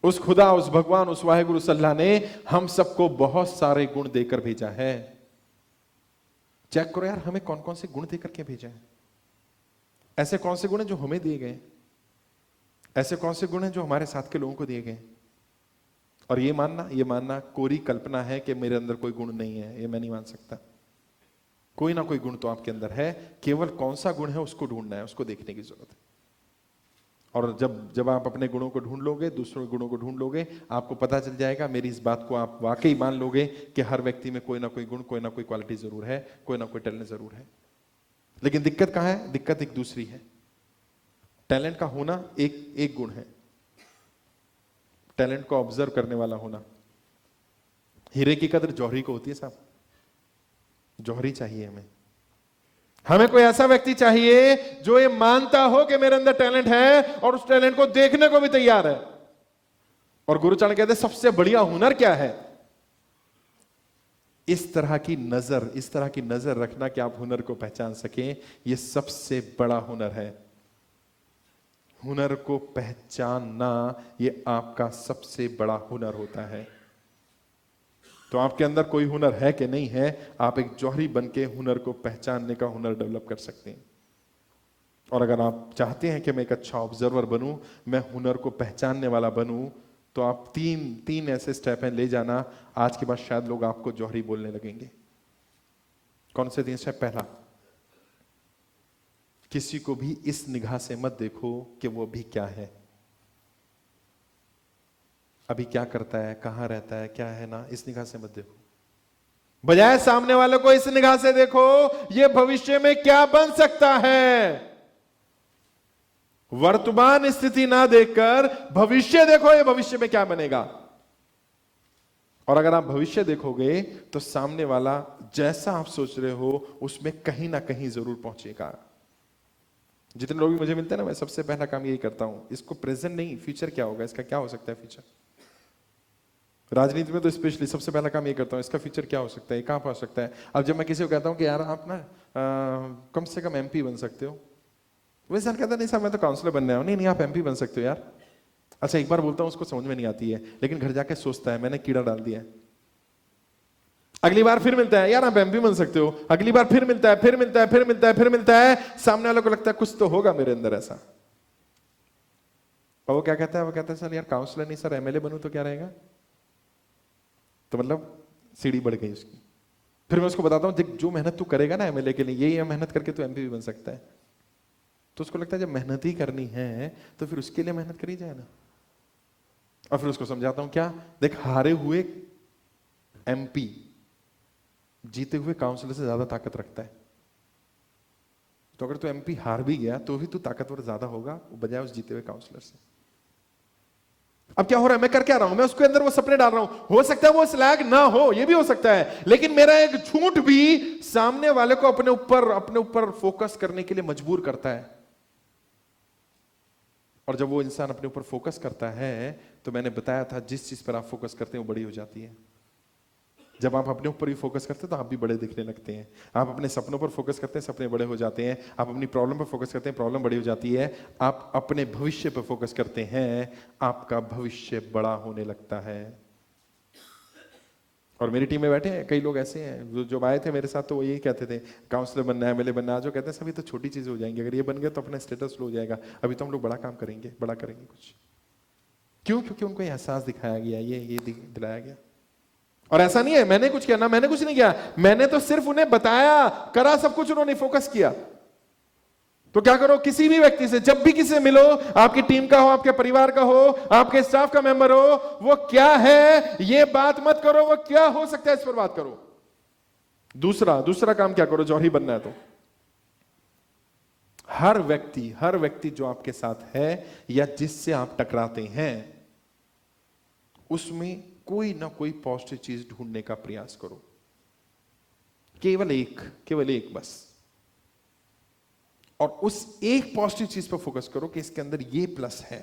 उस खुदा, उस भगवान, उस वाहेगुरु अल्लाह ने हम सबको बहुत सारे गुण देकर भेजा है। चेक करो यार, हमें कौन कौन से गुण देकर के भेजा है। ऐसे कौन से गुण हैं जो हमें दिए गए, ऐसे कौन से गुण हैं जो हमारे साथ के लोगों को दिए गए। और ये मानना कोरी कल्पना है कि मेरे अंदर कोई गुण नहीं है, ये मैं नहीं मान सकता। कोई ना कोई गुण तो आपके अंदर है, केवल कौन सा गुण है उसको ढूंढना है, उसको देखने की जरूरत है। और जब आप अपने गुणों को ढूंढ लोगे, दूसरों के गुणों को ढूंढ लोगे, आपको पता चल जाएगा, मेरी इस बात को आप वाकई मान लोगे कि हर व्यक्ति में कोई ना कोई गुण, कोई ना कोई क्वालिटी जरूर है, कोई ना कोई टैलेंट जरूर है। लेकिन दिक्कत कहां है? दिक्कत एक दूसरी है। टैलेंट का होना एक गुण है, टैलेंट को ऑब्जर्व करने वाला होना। हीरे की कदर जौहरी को होती है साहब, जौहरी चाहिए हमें कोई ऐसा व्यक्ति चाहिए जो ये मानता हो कि मेरे अंदर टैलेंट है और उस टैलेंट को देखने को भी तैयार है। और गुरुचरण कहते हैं सबसे बढ़िया हुनर क्या है? इस तरह की नजर रखना कि आप हुनर को पहचान सकें, यह सबसे बड़ा हुनर है। हुनर को पहचानना यह आपका सबसे बड़ा हुनर होता है। तो आपके अंदर कोई हुनर है कि नहीं है, आप एक जौहरी बन के हुनर को पहचानने का हुनर डेवलप कर सकते हैं। और अगर आप चाहते हैं कि मैं एक अच्छा ऑब्जर्वर बनूं, मैं हुनर को पहचानने वाला बनूं, तो आप तीन ऐसे स्टेप हैं, ले जाना। आज के बाद शायद लोग आपको जौहरी बोलने लगेंगे। कौन से 3 स्टेप? पहला, किसी को भी इस निगाह से मत देखो कि वो अभी क्या है, अभी क्या करता है, कहां रहता है, क्या है ना, इस निगाह से मत देखो। बजाय सामने वाले को इस निगाह से देखो, ये भविष्य में क्या बन सकता है। वर्तमान स्थिति ना देखकर भविष्य देखो, ये भविष्य में क्या बनेगा। और अगर आप भविष्य देखोगे तो सामने वाला जैसा आप सोच रहे हो उसमें कहीं ना कहीं जरूर पहुंचेगा। जितने लोग भी मुझे मिलते हैं ना, मैं सबसे पहला काम यही करता हूं, इसको प्रेजेंट नहीं, फ्यूचर क्या होगा, इसका क्या हो सकता है फ्यूचर। राजनीति में तो स्पेशली सबसे पहला काम ये करता हूं, इसका फ्यूचर क्या हो सकता है, कहां पहुंच सकता है। अब जब मैं किसी को कहता हूं कि यार आप ना कम से कम एमपी बन सकते हो, वो इंसान कहता नहीं साहब मैं तो काउंसलर बनने आया हूं। नहीं आप एमपी बन सकते हो यार। अच्छा एक बार बोलता हूं, उसको समझ में नहीं आती है, लेकिन घर जाके सोचता है मैंने कीड़ा डाल दिया है। अगली बार फिर मिलता है, यार आप एमपी बन सकते हो। अगली बार फिर मिलता है, फिर मिलता है, फिर मिलता है, फिर मिलता है। सामने वालों को लगता है कुछ तो होगा मेरे अंदर ऐसा। और वो क्या कहता है, वो कहता है सर यार काउंसलर नहीं सर एमएलए बनूं तो क्या रहेगा। तो मतलब सीढ़ी बढ़ गई उसकी। फिर मैं उसको बताता हूं जो मेहनत तू करेगा ना एमएलए के लिए, ये मेहनत करके तू एमपी भी बन सकता है। तो उसको लगता है जब मेहनत ही करनी है तो फिर उसके लिए मेहनत करी जाए ना। और फिर उसको समझाता हूं क्या, देख हारे हुए एमपी जीते हुए काउंसलर से ज्यादा ताकत रखता है। तो अगर तू एमपी हार भी गया तो भी तू ताकतवर ज्यादा होगा बजाय उस जीते हुए काउंसलर से। अब क्या हो रहा है, मैं कर क्या रहा हूं, मैं उसके अंदर वो सपने डाल रहा हूं। हो सकता है वो स्लैग ना हो, ये भी हो सकता है, लेकिन मेरा एक झूठ भी सामने वाले को अपने ऊपर फोकस करने के लिए मजबूर करता है। और जब वो इंसान अपने ऊपर फोकस करता है, तो मैंने बताया था जिस चीज पर आप फोकस करते हैं वो बड़ी हो जाती है। जब आप अपने ऊपर भी फोकस करते हैं तो आप भी बड़े दिखने लगते हैं। आप अपने सपनों पर फोकस करते हैं, सपने बड़े हो जाते हैं। आप अपनी प्रॉब्लम पर फोकस करते हैं, प्रॉब्लम बड़ी हो जाती है। आप अपने भविष्य पर फोकस करते हैं, आपका भविष्य बड़ा होने लगता है। और मेरी टीम में बैठे हैं कई लोग ऐसे हैं जो आए थे मेरे साथ, तो वो यही कहते थे काउंसलर बनना है, एमएलए बनना है। जो कहते हैं सभी तो छोटी चीजें हो जाएंगी, अगर ये बन गए तो अपना स्टेटस लो हो जाएगा, अभी तो हम लोग बड़ा काम करेंगे, बड़ा करेंगे कुछ। क्यों? क्योंकि उनको ये एहसास दिखाया गया, ये दिलाया गया। और ऐसा नहीं है मैंने कुछ किया ना, मैंने कुछ नहीं किया, मैंने तो सिर्फ उन्हें बताया, करा सब कुछ उन्होंने, फोकस किया। तो क्या करो, किसी भी व्यक्ति से जब भी किसी से मिलो, आपकी टीम का हो, आपके परिवार का हो, आपके स्टाफ का मेंबर हो, वो क्या है ये बात मत करो, वो क्या हो सकता है इस पर बात करो। दूसरा काम क्या करो, जौहरी बनना है तो हर व्यक्ति जो आपके साथ है या जिससे आप टकराते हैं, उसमें कोई ना कोई पॉजिटिव चीज ढूंढने का प्रयास करो। केवल एक बस। और उस एक पॉजिटिव चीज पर फोकस करो कि इसके अंदर ये प्लस है।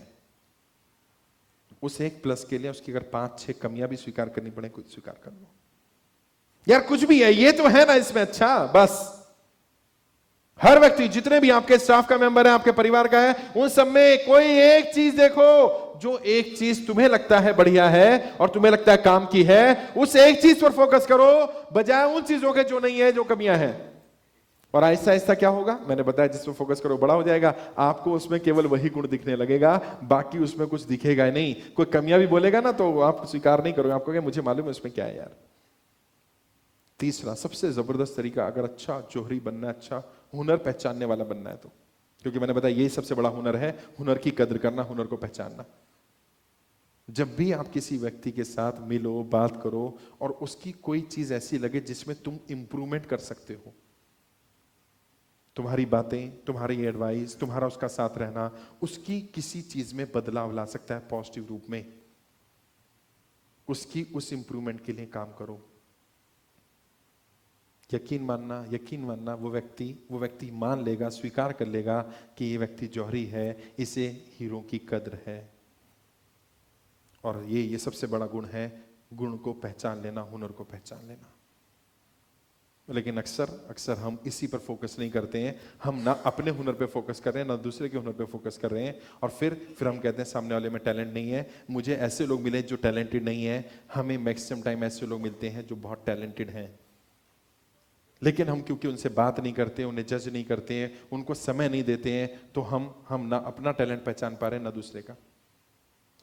उस एक प्लस के लिए उसकी अगर 5-6 कमियां भी स्वीकार करनी पड़े, कुछ स्वीकार कर लो। यार कुछ भी है, ये तो है ना इसमें अच्छा, बस। हर व्यक्ति, जितने भी आपके स्टाफ का मेंबर है, आपके परिवार का है, उन सब में कोई एक चीज देखो, जो एक चीज तुम्हें लगता है बढ़िया है और तुम्हें लगता है काम की है, उस एक चीज पर फोकस करो बजाय उन चीजों के जो नहीं है, जो कमियां हैं। और आहिस्ता आहिस्ता क्या होगा, मैंने बताया जिस पर फोकस करो बड़ा हो जाएगा। आपको उसमें केवल वही गुण दिखने लगेगा, बाकी उसमें कुछ दिखेगा नहीं। कोई कमियां भी बोलेगा ना तो आप स्वीकार नहीं करोगे, आपको मुझे मालूम है उसमें क्या है यार। तीसरा सबसे जबरदस्त तरीका, अगर अच्छा जौहरी बनना है, अच्छा हुनर पहचानने वाला बनना है तो, क्योंकि मैंने बताया यही सबसे बड़ा हुनर है, हुनर की कद्र करना, हुनर को पहचानना। जब भी आप किसी व्यक्ति के साथ मिलो, बात करो और उसकी कोई चीज ऐसी लगे जिसमें तुम इंप्रूवमेंट कर सकते हो, तुम्हारी बातें, तुम्हारी एडवाइस, तुम्हारा उसका साथ रहना उसकी किसी चीज में बदलाव ला सकता है पॉजिटिव रूप में, उसकी उस इंप्रूवमेंट के लिए काम करो। यकीन मानना वो व्यक्ति मान लेगा, स्वीकार कर लेगा कि ये व्यक्ति जौहरी है, इसे हीरो की कद्र है। और ये सबसे बड़ा गुण है, गुण को पहचान लेना, हुनर को पहचान लेना। लेकिन अक्सर हम इसी पर फोकस नहीं करते हैं। हम ना अपने हुनर पे फोकस कर रहे हैं, ना दूसरे के हुनर पे फोकस कर रहे हैं। और फिर हम कहते हैं सामने वाले में टैलेंट नहीं है, मुझे ऐसे लोग मिले जो टैलेंटेड नहीं है। हमें मैक्सिमम टाइम ऐसे लोग मिलते हैं जो बहुत टैलेंटेड हैं, लेकिन हम क्योंकि उनसे बात नहीं करते, उन्हें जज नहीं करते हैं, उनको समय नहीं देते हैं, तो हम ना अपना टैलेंट पहचान पा रहे हैं ना दूसरे का।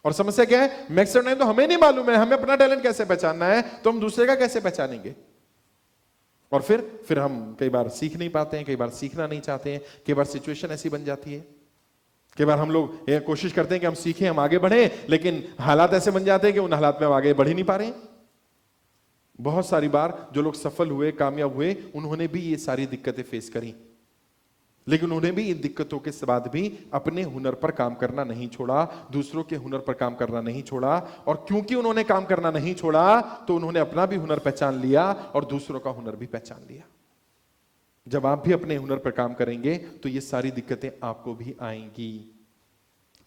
और समस्या क्या है, मैक्सिमम टाइम तो हमें नहीं मालूम है हमें अपना टैलेंट कैसे पहचानना है, तो हम दूसरे का कैसे पहचानेंगे। और फिर हम कई बार सीख नहीं पाते हैं, कई बार सीखना नहीं चाहते हैं, कई बार सिचुएशन ऐसी बन जाती है, कई बार हम लोग ये कोशिश करते हैं कि हम सीखें, हम आगे बढ़े, लेकिन हालात ऐसे बन जाते हैं कि उन हालात में हम आगे बढ़ ही नहीं पा रहे हैं। बहुत सारी बार जो लोग सफल हुए, कामयाब हुए, उन्होंने भी ये सारी दिक्कतें फेस करी, लेकिन उन्होंने भी इन दिक्कतों के बाद भी अपने हुनर पर काम करना नहीं छोड़ा, दूसरों के हुनर पर काम करना नहीं छोड़ा। और क्योंकि उन्होंने काम करना नहीं छोड़ा, तो उन्होंने अपना भी हुनर पहचान लिया और दूसरों का हुनर भी पहचान लिया। जब आप भी अपने हुनर पर काम करेंगे तो ये सारी दिक्कतें आपको भी आएंगी।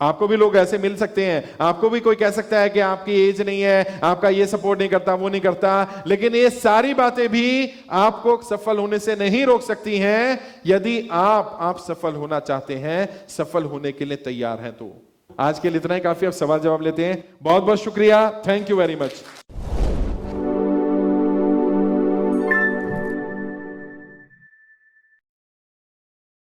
आपको भी लोग ऐसे मिल सकते हैं, आपको भी कोई कह सकता है कि आपकी एज नहीं है, आपका ये सपोर्ट नहीं करता, वो नहीं करता, लेकिन ये सारी बातें भी आपको सफल होने से नहीं रोक सकती हैं। यदि आप सफल होना चाहते हैं, सफल होने के लिए तैयार हैं तो। आज के लिए इतना ही काफी, अब सवाल जवाब लेते हैं। बहुत बहुत शुक्रिया, थैंक यू वेरी मच।